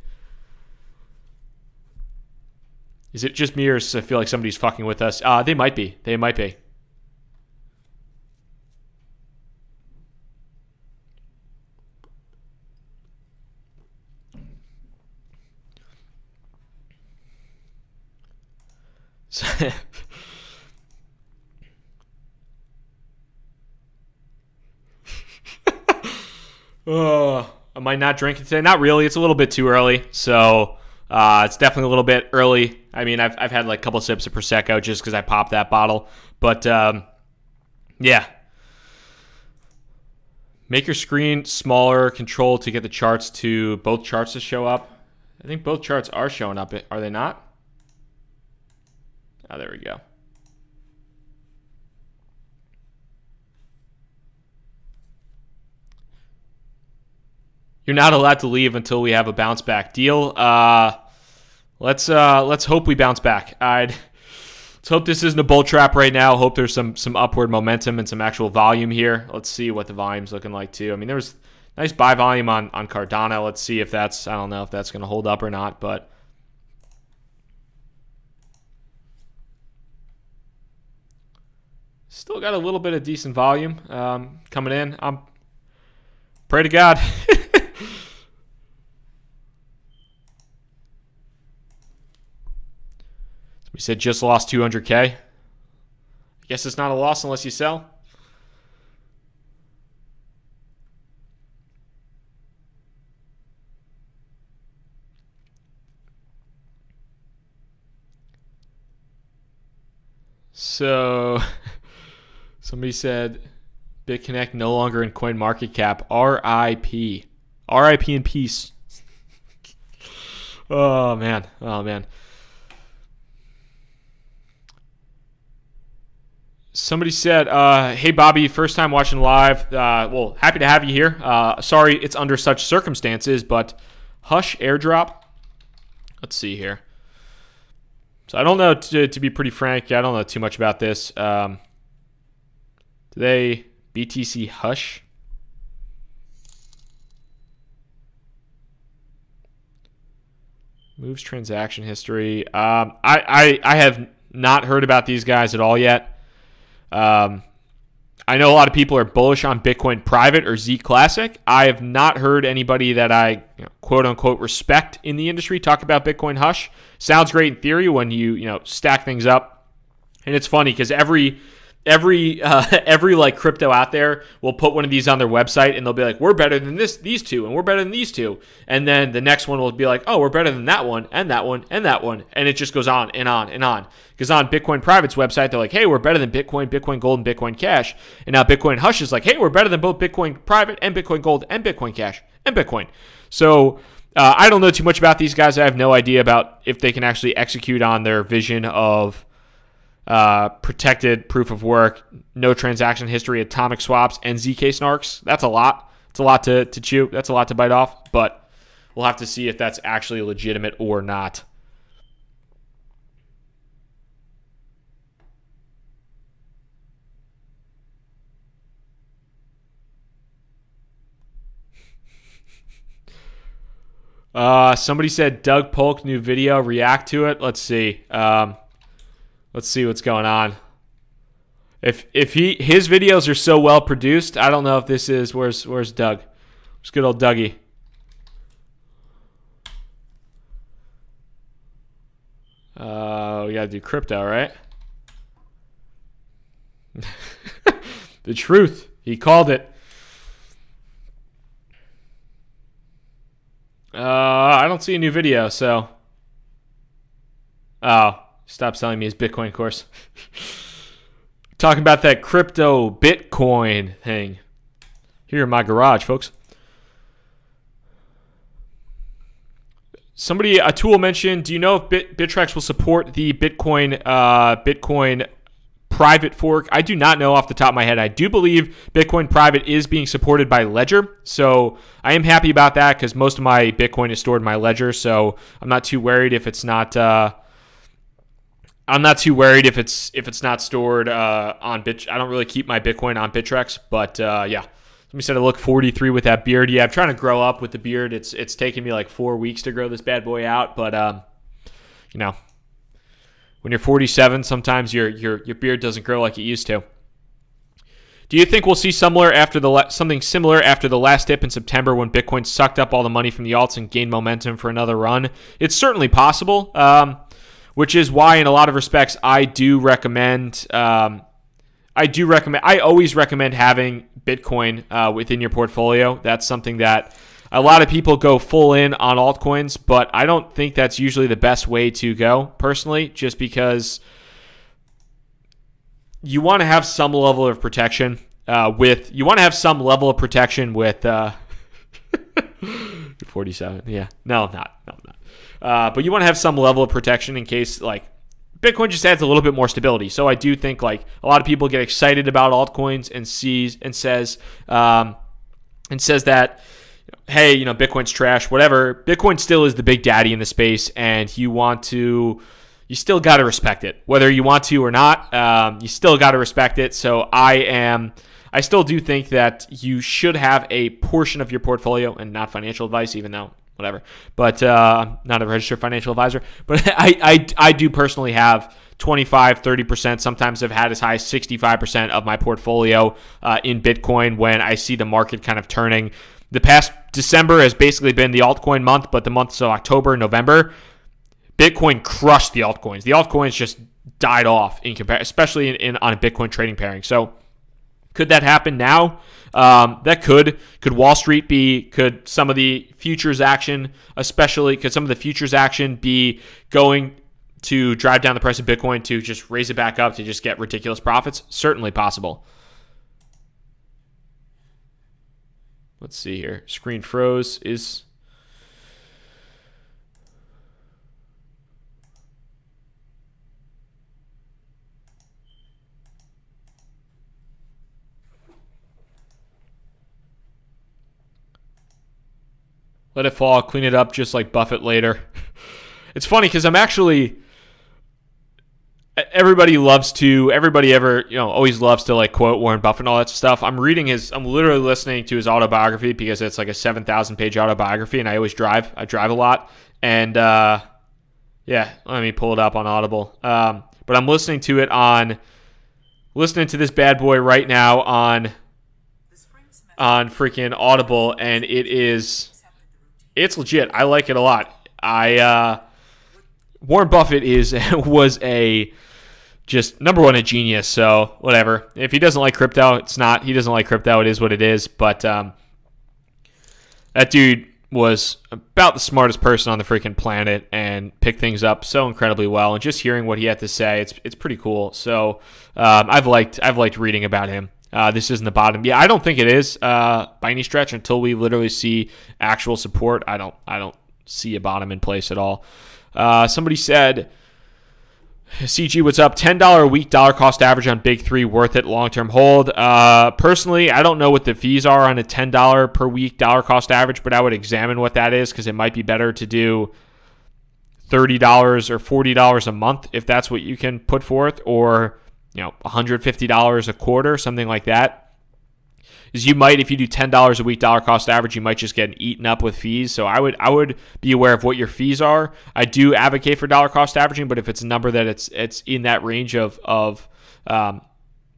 Is it just me, or does I feel like somebody's fucking with us? They might be. They might be. Am I not drinking today? Not really. It's a little bit too early, so it's definitely a little bit early. I mean, I've had like a couple sips of Prosecco just because I popped that bottle, but yeah. Make your screen smaller. Control to get the charts to both charts to show up. I think both charts are showing up. Are they not? Oh, there we go. You're not allowed to leave until we have a bounce back deal. Let's hope we bounce back. Let's hope this isn't a bull trap right now. Hope there's some upward momentum and some actual volume here. Let's see what the volume's looking like too. I mean, there was nice buy volume on Cardano. Let's see if that's, I don't know if that's going to hold up or not, but still got a little bit of decent volume coming in. Pray to God. We said just lost 200K. I guess it's not a loss unless you sell. So somebody said BitConnect no longer in CoinMarketCap. RIP. RIP in peace. Oh man. Oh man. Somebody said, hey, Bobby, first time watching live. Well, happy to have you here. Sorry it's under such circumstances, but Hush airdrop. Let's see here. So I don't know, to be pretty frank, I don't know too much about this. Today, BTC Hush. Moves transaction history. I have not heard about these guys at all yet. I I know a lot of people are bullish on Bitcoin Private or Z Classic. I have not heard anybody that I quote unquote respect in the industry talk about Bitcoin Hush. Sounds great in theory when you stack things up, and it's funny because every like crypto out there will put one of these on their website, and they'll be like, we're better than these two, and we're better than these two, and then the next one will be like, oh, we're better than that one and that one and that one, and it just goes on and on and on. Because on Bitcoin Private's website, they're like, hey, we're better than Bitcoin, Bitcoin Gold, and Bitcoin Cash, and now Bitcoin Hush is like, hey, we're better than both Bitcoin Private and Bitcoin Gold and Bitcoin Cash and Bitcoin. So I don't know too much about these guys. I have no idea about if they can actually execute on their vision of protected proof of work, no transaction history, atomic swaps, and ZK snarks. That's a lot. It's a lot to chew. That's a lot to bite off, but we'll have to see if that's actually legitimate or not. Somebody said Doug Polk new video, react to it. Let's see. Let's see what's going on. If his videos are so well produced, I don't know if this is where's Doug? Where's good old Dougie? We gotta do crypto, right? The truth. He called it. I don't see a new video, so. Oh, stop selling me his Bitcoin course. Talking about that crypto Bitcoin thing. Here in my garage, folks. Somebody, a tool mentioned, do you know if Bittrex will support the Bitcoin private fork? I do not know off the top of my head. I do believe Bitcoin private is being supported by Ledger, so I am happy about that because most of my Bitcoin is stored in my Ledger, so I'm not too worried if it's not. I'm not too worried if it's not stored on Bit. I don't really keep my Bitcoin on Bittrex, but yeah. Somebody said I look 43 with that beard. Yeah, I'm trying to grow up with the beard. It's taken me like 4 weeks to grow this bad boy out, but you know. When you're 47, sometimes your beard doesn't grow like it used to. Do you think we'll see something similar after the last dip in September when Bitcoin sucked up all the money from the alts and gained momentum for another run? It's certainly possible, which is why in a lot of respects I always recommend having Bitcoin within your portfolio. That's something that a lot of people go full in on altcoins, but I don't think that's usually the best way to go, personally, just because you want to have some level of protection with 47. Yeah. No, I'm not. But you want to have some level of protection in case, like, Bitcoin just adds a little bit more stability. So I do think, like, a lot of people get excited about altcoins and says that, hey, Bitcoin's trash, whatever. Bitcoin still is the big daddy in the space, and you still got to respect it. Whether you want to or not, you still got to respect it. So I still do think that you should have a portion of your portfolio, and not financial advice, even though, whatever. But I'm not a registered financial advisor. But I do personally have 25, 30%, sometimes I've had as high as 65% of my portfolio in Bitcoin when I see the market kind of turning. The past December has basically been the altcoin month, but the months of October, November, Bitcoin crushed the altcoins. The altcoins just died off especially on a Bitcoin trading pairing. So could that happen now? That could. Could Wall Street could some of the futures action, could some of the futures action be going to drive down the price of Bitcoin to just raise it back up to just get ridiculous profits? Certainly possible. Let's see here. Screen froze. Let it fall. Clean it up just like Buffett later. It's funny because I'm actually... Everybody always loves to like quote Warren Buffett and all that stuff. I'm literally listening to his autobiography because it's like a 7,000 page autobiography, and I always drive. I drive a lot, and yeah, let me pull it up on Audible. But I'm listening to it on listening to this bad boy right now on freaking Audible, and it's legit. I like it a lot. Warren Buffett was just number one, a genius. So whatever. If he doesn't like crypto, he doesn't like crypto. It is what it is. But that dude was about the smartest person on the freaking planet and picked things up so incredibly well. And just hearing what he had to say, it's pretty cool. So I've liked reading about him. This isn't the bottom. Yeah, I don't think it is by any stretch until we literally see actual support. I don't see a bottom in place at all. Somebody said, CG, what's up? $10 a week dollar cost average on Big Three, worth it, long-term hold. Personally, I don't know what the fees are on a $10 per week dollar cost average, but I would examine what that is because it might be better to do $30 or $40 a month if that's what you can put forth, or $150 a quarter, something like that. Is you might, if you do $10 a week dollar cost average, you might just get eaten up with fees. So I would be aware of what your fees are. I do advocate for dollar cost averaging, but if it's a number that it's in that range of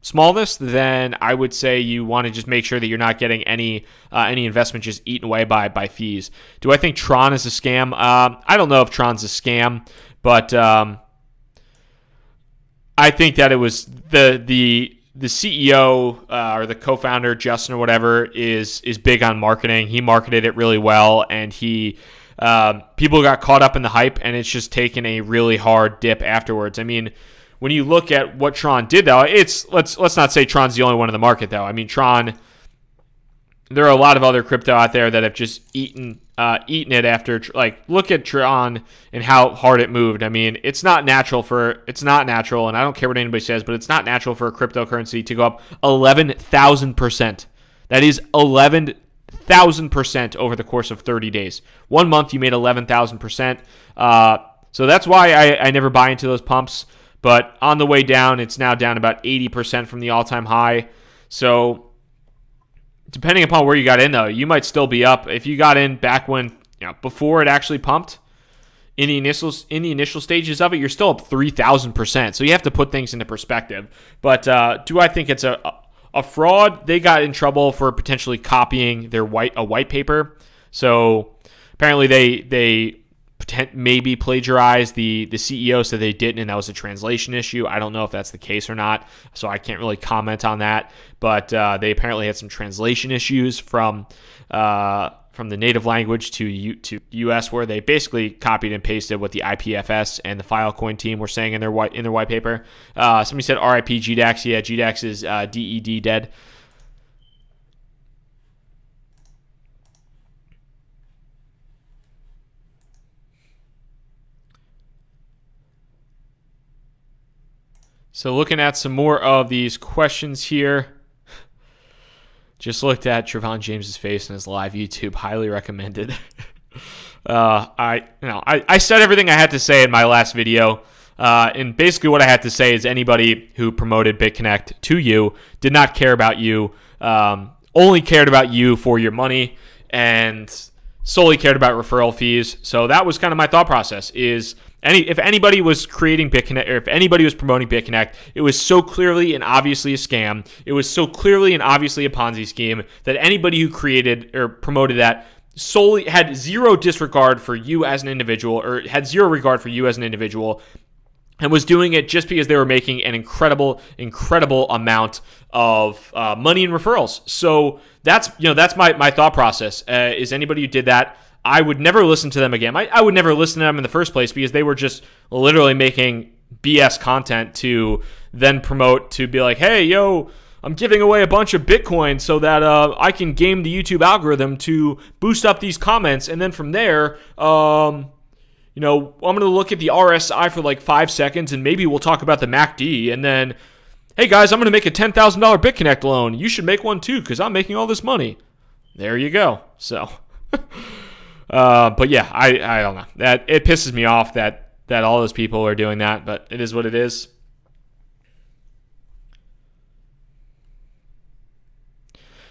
smallness, then I would say you want to just make sure that you're not getting any investment just eaten away by fees. Do I think Tron is a scam? I don't know if Tron's a scam, but I think that it was the CEO or the co-founder, Justin or whatever, is big on marketing. He marketed it really well, and people got caught up in the hype, and it's just taken a really hard dip afterwards. I mean, when you look at what Tron did, though, let's not say Tron's the only one in the market, though. I mean, Tron, there are a lot of other crypto out there that have just eaten it after. Like, look at Tron and how hard it moved. I mean, it's not natural, and I don't care what anybody says, but it's not natural for a cryptocurrency to go up 11,000%. That is 11,000% over the course of 30 days. 1 month, you made 11,000%. So that's why I never buy into those pumps. But on the way down, it's now down about 80% from the all-time high. So depending upon where you got in, though, you might still be up. If you got in back when, before it actually pumped, in the initial stages of it, you're still up 3,000%. So you have to put things into perspective. But do I think it's a fraud? They got in trouble for potentially copying a white paper. So apparently they maybe plagiarized the CEO, so they didn't, and that was a translation issue. I don't know if that's the case or not, so I can't really comment on that. But they apparently had some translation issues from the native language to US, where they basically copied and pasted what the IPFS and the Filecoin team were saying in their white paper. Somebody said RIP GDAX. Yeah, GDAX is DED, dead. So looking at some more of these questions here. Just looked at Trevon James's face in his live YouTube. Highly recommended. I said everything I had to say in my last video. And basically what I had to say is anybody who promoted BitConnect to you did not care about you, only cared about you for your money, and solely cared about referral fees. So that was kind of my thought process, is if anybody was creating BitConnect, or if anybody was promoting BitConnect, it was so clearly and obviously a scam. It was so clearly and obviously a Ponzi scheme that anybody who created or promoted that solely had zero disregard for you as an individual, or had zero regard for you as an individual, and was doing it just because they were making an incredible amount of money in referrals. So that's my thought process. Is anybody who did that, I would never listen to them again. I would never listen to them in the first place, because they were just literally making BS content to then promote, to be like, hey, yo, I'm giving away a bunch of Bitcoin so that I can game the YouTube algorithm to boost up these comments. And then from there, I'm going to look at the RSI for like 5 seconds, and maybe we'll talk about the MACD. And then, hey, guys, I'm going to make a $10,000 BitConnect loan. You should make one too, because I'm making all this money. There you go. So... but yeah, I don't know. That it pisses me off that all those people are doing that, but it is what it is.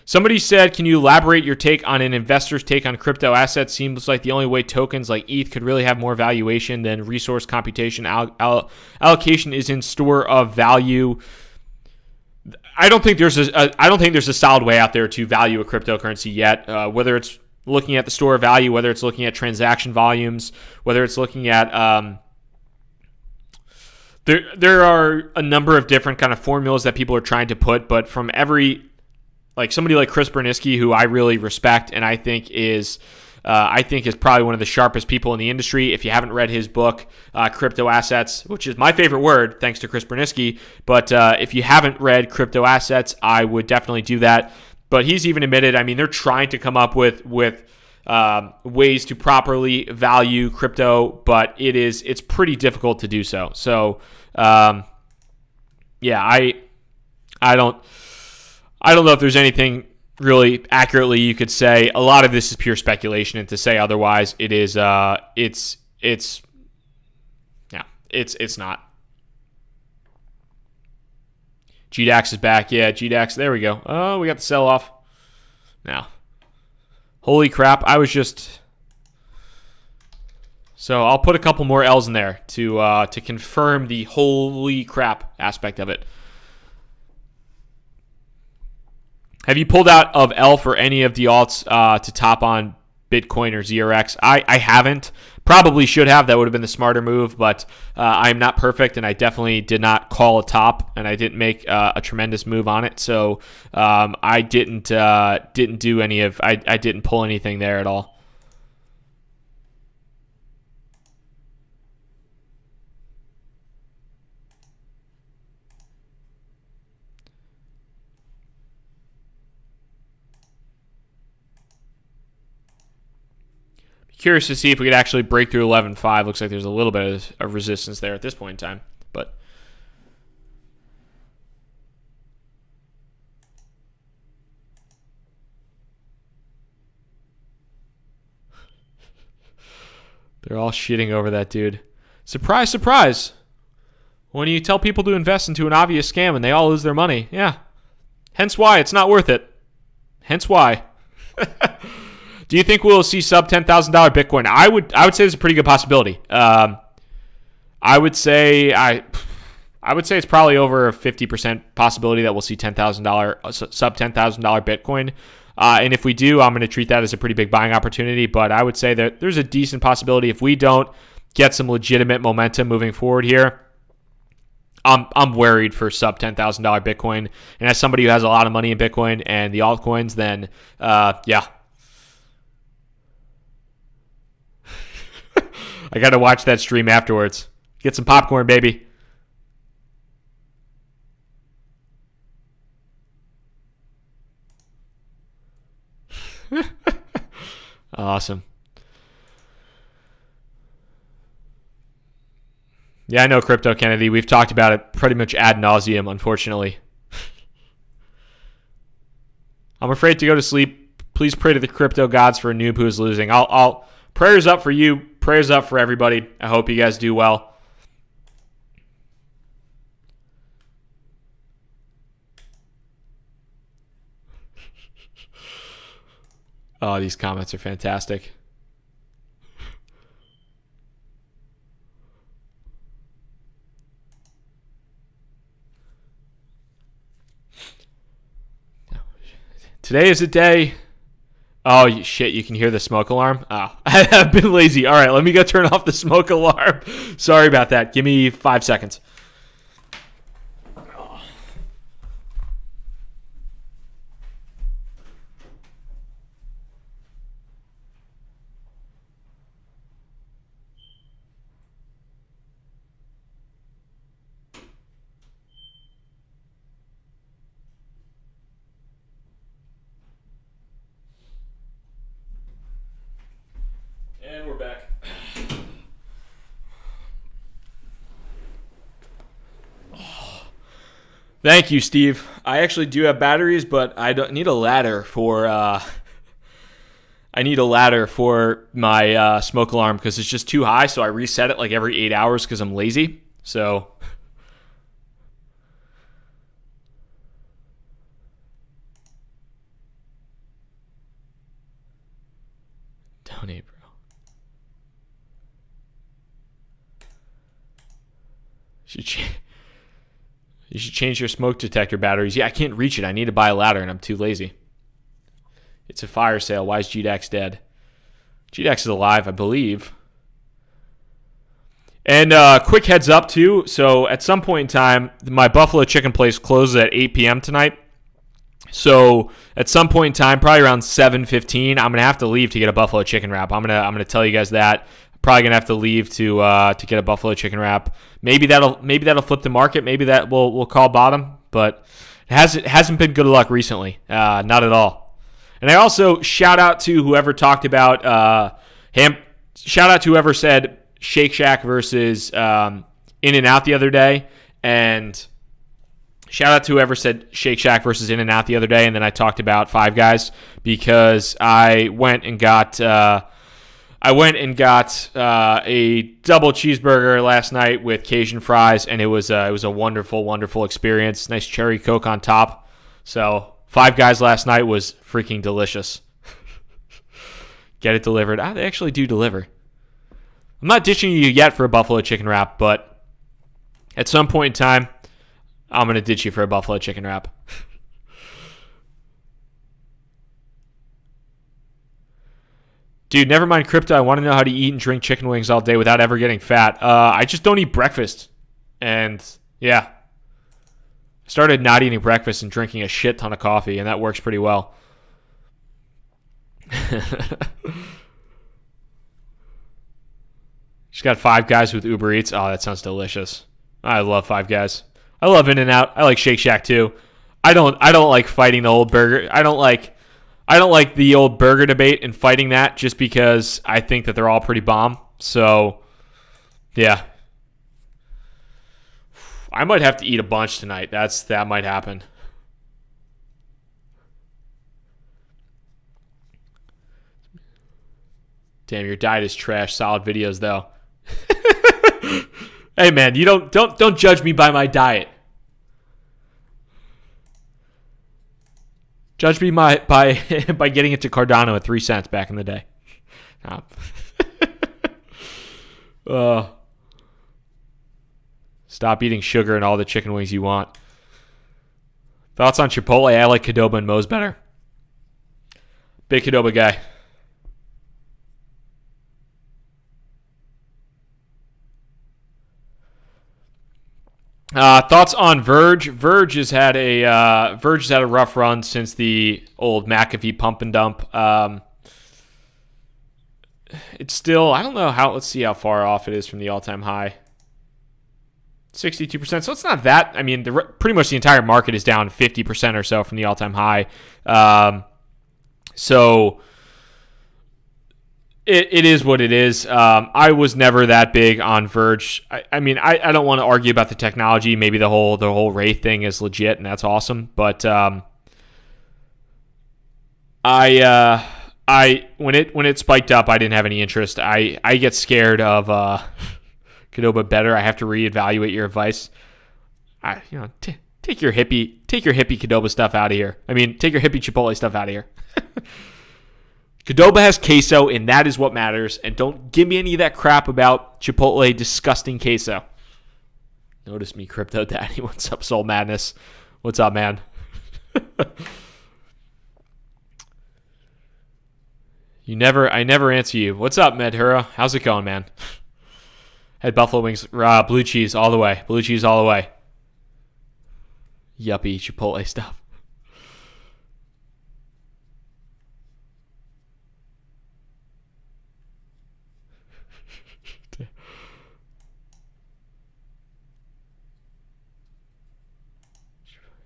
Somebody said, can you elaborate your take on an investor's take on crypto assets? Seems like the only way tokens like ETH could really have more valuation than resource computation allocation is in store of value. I don't think there's I don't think there's a solid way out there to value a cryptocurrency yet. Whether it's looking at the store value, whether it's looking at transaction volumes, whether it's looking at there are a number of different kind of formulas that people are trying to put, but from every, like somebody like Chris Berniski, who I really respect and I think is probably one of the sharpest people in the industry. If you haven't read his book, Crypto Assets, which is my favorite word, thanks to Chris Berniski, but if you haven't read Crypto Assets, I would definitely do that. But he's even admitted, I mean, they're trying to come up with ways to properly value crypto, but it's pretty difficult to do so. So, yeah, I don't know if there's anything really accurately you could say. A lot of this is pure speculation, and to say otherwise, it's not. GDAX is back. Yeah, GDAX. There we go. Oh, we got the sell off. Now, holy crap! So I'll put a couple more L's in there to confirm the holy crap aspect of it. Have you pulled out of L for any of the alts to top on Bitcoin or ZRX? I haven't. Probably should have. That would have been the smarter move, but I'm not perfect, and I definitely did not call a top, and I didn't make a tremendous move on it. So I didn't do any of. I didn't pull anything there at all. Curious to see if we could actually break through 11.5. Looks like there's a little bit of resistance there at this point in time, but they're all shitting over that dude. Surprise, surprise. When you tell people to invest into an obvious scam and they all lose their money, yeah. Hence why it's not worth it. Hence why. Do you think we'll see sub $10,000 Bitcoin? I would say it's a pretty good possibility. I would say it's probably over a 50% possibility that we'll see $10,000 sub $10,000 Bitcoin. And if we do, I'm going to treat that as a pretty big buying opportunity. But I would say that there's a decent possibility if we don't get some legitimate momentum moving forward here. I'm worried for sub $10,000 Bitcoin. And as somebody who has a lot of money in Bitcoin and the altcoins, then yeah. I got to watch that stream afterwards. Get some popcorn, baby. Awesome. Yeah, I know Crypto Kennedy. We've talked about it pretty much ad nauseum, unfortunately. I'm afraid to go to sleep. Please pray to the crypto gods for a noob who is losing. I'll prayers up for you. Prayers up for everybody. I hope you guys do well. Oh, these comments are fantastic. Today is a day. Oh, shit, you can hear the smoke alarm? Oh, I've been lazy. All right, let me go turn off the smoke alarm. Sorry about that. Give me 5 seconds. And we're back. Thank you, Steve. I actually do have batteries, but I don't need a ladder for my smoke alarm because it's just too high, so I reset it like every 8 hours because I'm lazy. So donate, bro. You should change your smoke detector batteries. Yeah, I can't reach it. I need to buy a ladder, and I'm too lazy. It's a fire sale. Why is GDAX dead? GDAX is alive, I believe. And quick heads up, too. So at some point in time, my Buffalo Chicken place closes at 8 p.m. tonight. So at some point in time, probably around 7:15, I'm gonna have to leave to get a Buffalo Chicken wrap. I'm gonna tell you guys that. Probably gonna have to leave to get a Buffalo Chicken wrap. Maybe that'll flip the market. Maybe that will call bottom. But it hasn't been good luck recently. Not at all. And I also shout out to whoever talked about shout out to whoever said Shake Shack versus In-N-Out the other day, and shout out to whoever said Shake Shack versus In-N-Out the other day, and then I talked about Five Guys because I went and got a double cheeseburger last night with Cajun fries, and it was a wonderful, wonderful experience. Nice cherry Coke on top. So Five Guys last night was freaking delicious. Get it delivered. They actually do deliver. I'm not ditching you yet for a Buffalo Chicken wrap, but at some point in time, I'm going to ditch you for a Buffalo Chicken wrap. Dude, never mind crypto. I want to know how to eat and drink chicken wings all day without ever getting fat. I just don't eat breakfast. And, yeah. I started not eating breakfast and drinking a shit ton of coffee, and that works pretty well. She's got Five Guys with Uber Eats. Oh, that sounds delicious. I love Five Guys. I love In-N-Out. I like Shake Shack too. I don't like fighting the old burger. I don't like the old burger debate and fighting that just because I think that they're all pretty bomb. So, yeah. I might have to eat a bunch tonight. That might happen. Damn, your diet is trash. Solid videos though. Hey man, you don't judge me by my diet. Judge me by getting it to Cardano at 3 cents back in the day. Stop eating sugar and all the chicken wings you want. Thoughts on Chipotle? I like Qdoba and Moe's better. Big Qdoba guy. Thoughts on Verge? Verge has had a rough run since the old McAfee pump and dump. It's still, I don't know how. Let's see how far off it is from the all-time high. 62%. So it's not that. I mean, pretty much the entire market is down 50% or so from the all-time high. So it is what it is. I was never that big on Verge. I mean, I don't want to argue about the technology. Maybe the whole Wraith thing is legit and that's awesome. But when it spiked up, I didn't have any interest. I get scared of Qdoba better. I have to reevaluate your advice. Take your hippie Qdoba stuff out of here. I mean, take your hippie Chipotle stuff out of here. Qdoba has queso, and that is what matters. And don't give me any of that crap about Chipotle disgusting queso. Notice me, Crypto Daddy. What's up, Soul Madness? What's up, man? I never answer you. What's up, Medhura? How's it going, man? Had buffalo wings, blue cheese all the way. Blue cheese all the way. Yuppie Chipotle stuff.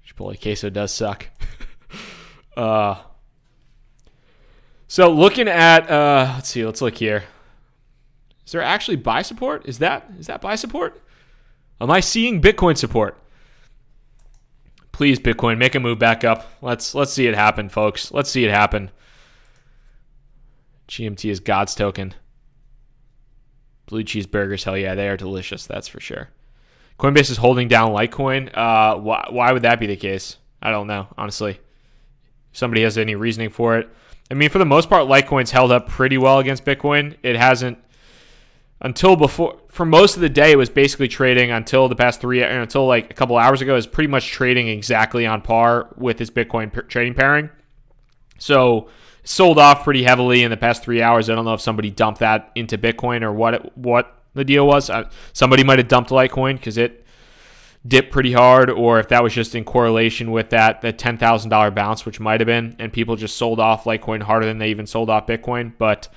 Chipotle queso does suck. So looking at, let's see, let's look here. Is there actually buy support? Is that buy support? Am I seeing Bitcoin support? Please, Bitcoin, make a move back up. Let's see it happen, folks. Let's see it happen. GMT is God's token. Blue cheeseburgers, hell yeah, they are delicious. That's for sure. Coinbase is holding down Litecoin. Why would that be the case? I don't know, honestly. If somebody has any reasoning for it. I mean, for the most part, Litecoin's held up pretty well against Bitcoin. It hasn't. until before, for most of the day, it was basically trading until the past until like a couple hours ago, it was pretty much trading exactly on par with its Bitcoin trading pairing. So sold off pretty heavily in the past 3 hours. I don't know if somebody dumped that into Bitcoin or what the deal was. Somebody might have dumped Litecoin because it dipped pretty hard, or if that was just in correlation with that $10,000 bounce, which might have been, and people just sold off Litecoin harder than they even sold off Bitcoin. But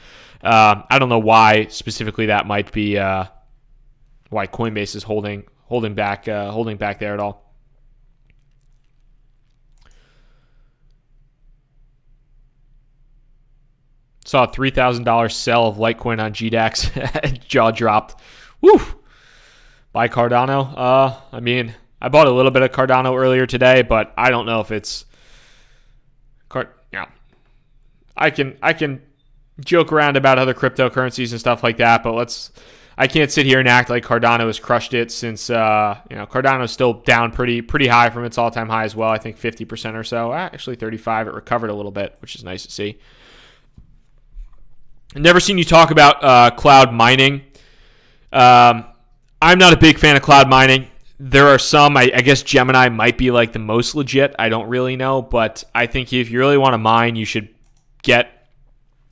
I don't know why specifically that might be why Coinbase is holding back there at all. Saw a $3,000 sell of Litecoin on GDAX. Jaw dropped. Woo! Buy Cardano. I mean, I bought a little bit of Cardano earlier today, but I don't know if it's I can joke around about other cryptocurrencies and stuff like that, but I can't sit here and act like Cardano has crushed it, since Cardano is still down pretty high from its all-time high as well. I think 50% or so. Actually 35. It recovered a little bit, which is nice to see. I've never seen you talk about cloud mining. I'm not a big fan of cloud mining. There are some, I guess Gemini might be like the most legit. I don't really know, but I think if you really want to mine, you should get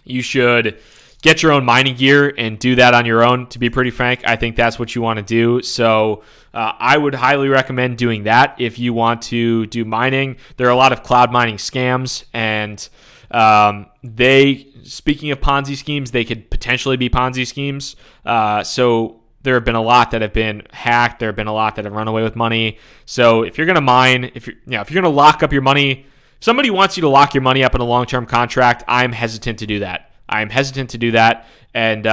your own mining gear and do that on your own. To be pretty frank, I think that's what you want to do. So I would highly recommend doing that if you want to do mining. There are a lot of cloud mining scams, and speaking of Ponzi schemes, they could potentially be Ponzi schemes. So there have been a lot that have been hacked. There have been a lot that have run away with money. So if you're going to mine, if you're going to lock up your money, if somebody wants you to lock your money up in a long-term contract, I'm hesitant to do that. And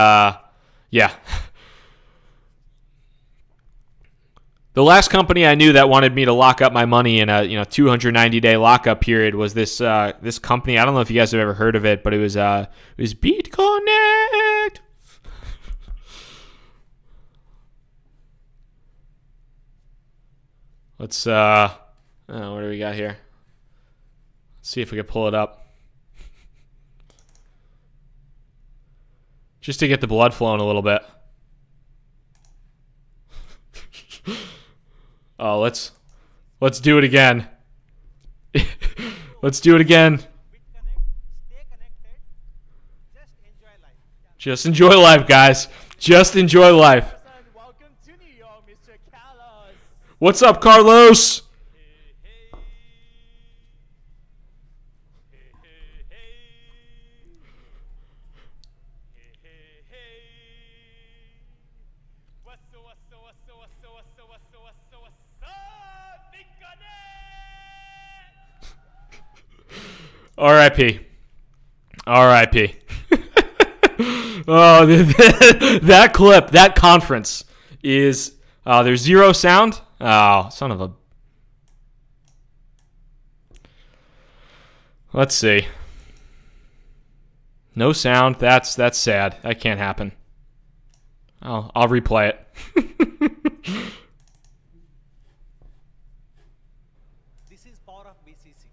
yeah. The last company I knew that wanted me to lock up my money in a 290-day lockup period was this company. I don't know if you guys have ever heard of it, but it was BitConnect. Let's what do we got here? Let's see if we can pull it up. Just to get the blood flowing a little bit. Oh, let's do it again. Let's do it again. Just enjoy life, guys. Just enjoy life. What's up, Carlos? R.I.P. R.I.P. Oh, that clip, that conference is... there's zero sound? Oh, son of a... Let's see. No sound. That's sad. That can't happen. I'll replay it.
This is power of BCC.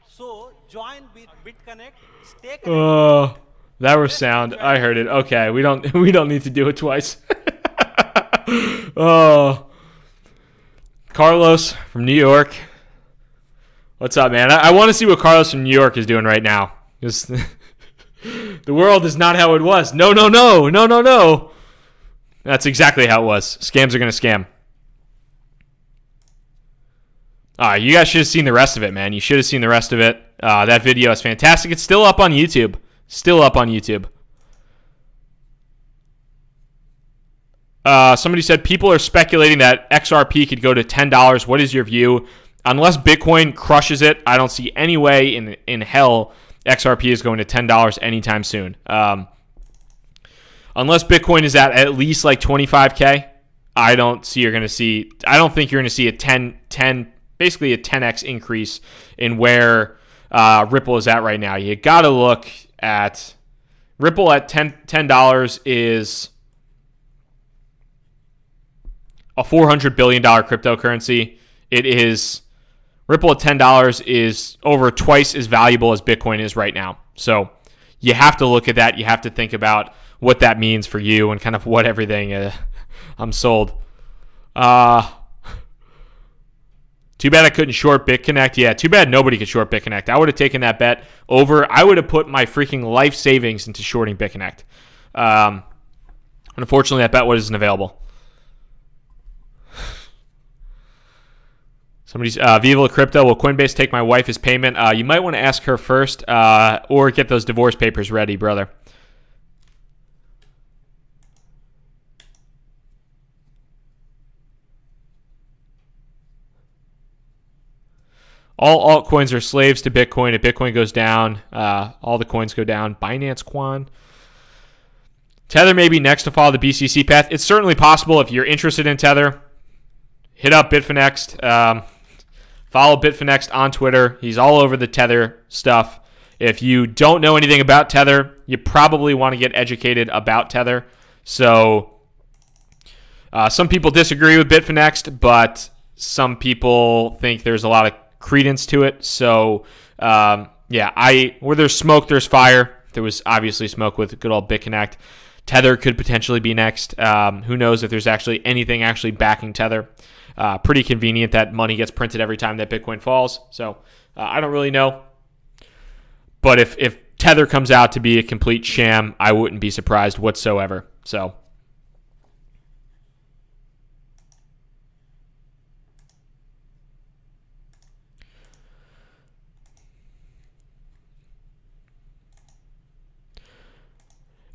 So join BitConnect. Stay connected.
Oh, that was sound. I heard it. Okay, we don't need to do it twice. Oh, Carlos from New York. What's up, man? I want to see what Carlos from New York is doing right now. Because the world is not how it was. No. That's exactly how it was. Scams are going to scam. You guys should have seen the rest of it, man. You should have seen the rest of it. That video is fantastic. It's still up on YouTube. Somebody said people are speculating that XRP could go to $10. What is your view? Unless Bitcoin crushes it, I don't see any way in hell XRP is going to $10 anytime soon. Unless Bitcoin is at least like 25K, I don't think you're going to see a 10 basically a 10x increase in where Ripple is at right now. You got to look at Ripple at $10 is a $400 billion cryptocurrency. Ripple at $10 is over twice as valuable as Bitcoin is right now. So you have to look at that. You have to think about what that means for you and kind of what everything. I'm sold. Too bad I couldn't short BitConnect. Yeah, too bad nobody could short BitConnect. I would have taken that bet over. I would have put my freaking life savings into shorting BitConnect. Unfortunately, that bet wasn't available. Somebody's Viva La Crypto. Will Coinbase take my wife as payment? You might want to ask her first, or get those divorce papers ready, brother. All altcoins are slaves to Bitcoin. If Bitcoin goes down, all the coins go down. Binance Quan. Tether may be next to follow the BCC path. It's certainly possible if you're interested in Tether. Hit up Bitfinex. Follow Bitfinex on Twitter. He's all over the Tether stuff. If you don't know anything about Tether, you probably want to get educated about Tether. So some people disagree with Bitfinex, but some people think there's a lot of credence to it. So yeah, where there's smoke, there's fire. There was obviously smoke with good old BitConnect. Tether could potentially be next. Who knows if there's actually anything actually backing Tether. Pretty convenient that money gets printed every time that Bitcoin falls. So I don't really know. But if Tether comes out to be a complete sham, I wouldn't be surprised whatsoever. So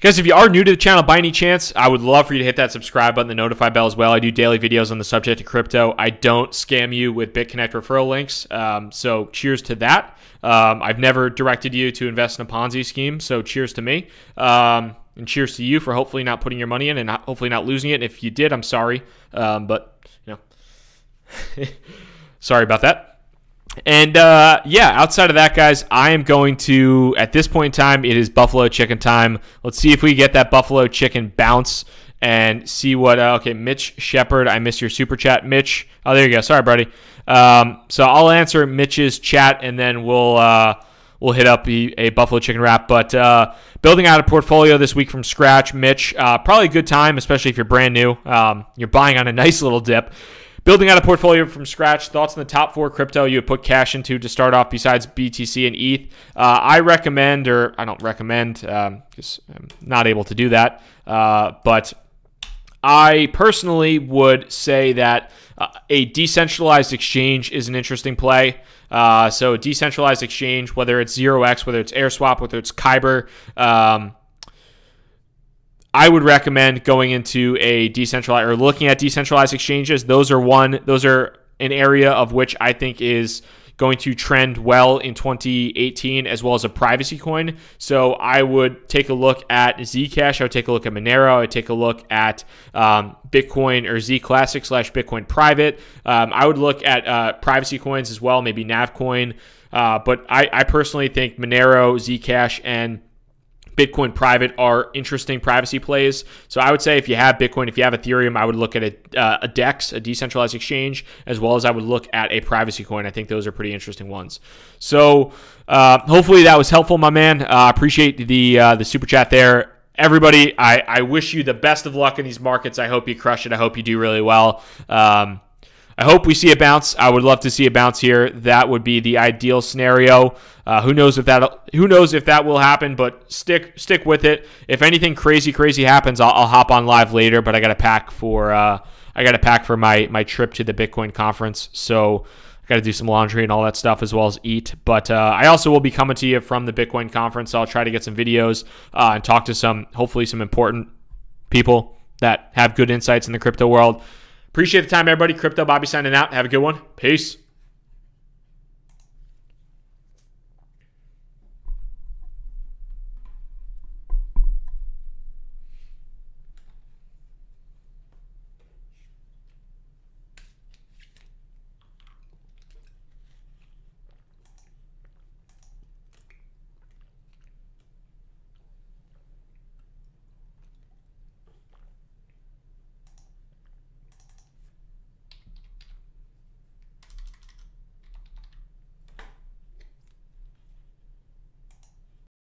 guys, if you are new to the channel by any chance, I would love for you to hit that subscribe button, the notify bell as well. I do daily videos on the subject of crypto. I don't scam you with BitConnect referral links, so cheers to that. I've never directed you to invest in a Ponzi scheme, so cheers to me. And cheers to you for hopefully not putting your money in and hopefully not losing it. If you did, I'm sorry, but you know, sorry about that. And yeah, outside of that, guys, I am going to, at this point in time, it is buffalo chicken time. Let's see if we get that buffalo chicken bounce and see what, okay, Mitch Shepard, I missed your super chat. Mitch, oh, there you go. Sorry, buddy. So I'll answer Mitch's chat, and then we'll hit up a buffalo chicken wrap. But building out a portfolio this week from scratch, Mitch, probably a good time, especially if you're brand new. You're buying on a nice little dip. Building out a portfolio from scratch, thoughts on the top 4 crypto you would put cash into to start off besides BTC and ETH. I recommend, or I don't recommend, because I'm not able to do that, but I personally would say that a decentralized exchange is an interesting play. So a decentralized exchange, whether it's 0x, whether it's AirSwap, whether it's Kyber, I would recommend going into a decentralized or looking at decentralized exchanges. Those are an area of which I think is going to trend well in 2018, as well as a privacy coin. So I would take a look at Zcash. I would take a look at Monero. I would take a look at Bitcoin or Z Classic / Bitcoin Private. I would look at privacy coins as well, maybe Navcoin. But I personally think Monero, Zcash, and Bitcoin Private are interesting privacy plays. So I would say if you have Bitcoin, if you have Ethereum, I would look at a DEX, a decentralized exchange, as well as I would look at a privacy coin. I think those are pretty interesting ones. So hopefully that was helpful, my man. Appreciate the super chat there. Everybody, I wish you the best of luck in these markets. I hope you crush it. I hope you do really well. I hope we see a bounce. I would love to see a bounce here. That would be the ideal scenario. Who knows if that will happen? But stick with it. If anything crazy happens, I'll hop on live later. But I got to pack for my trip to the Bitcoin conference. So I got to do some laundry and all that stuff, as well as eat. But I also will be coming to you from the Bitcoin conference. So I'll try to get some videos and talk to hopefully some important people that have good insights in the crypto world. Appreciate the time, everybody. Crypto Bobby signing out. Have a good one. Peace.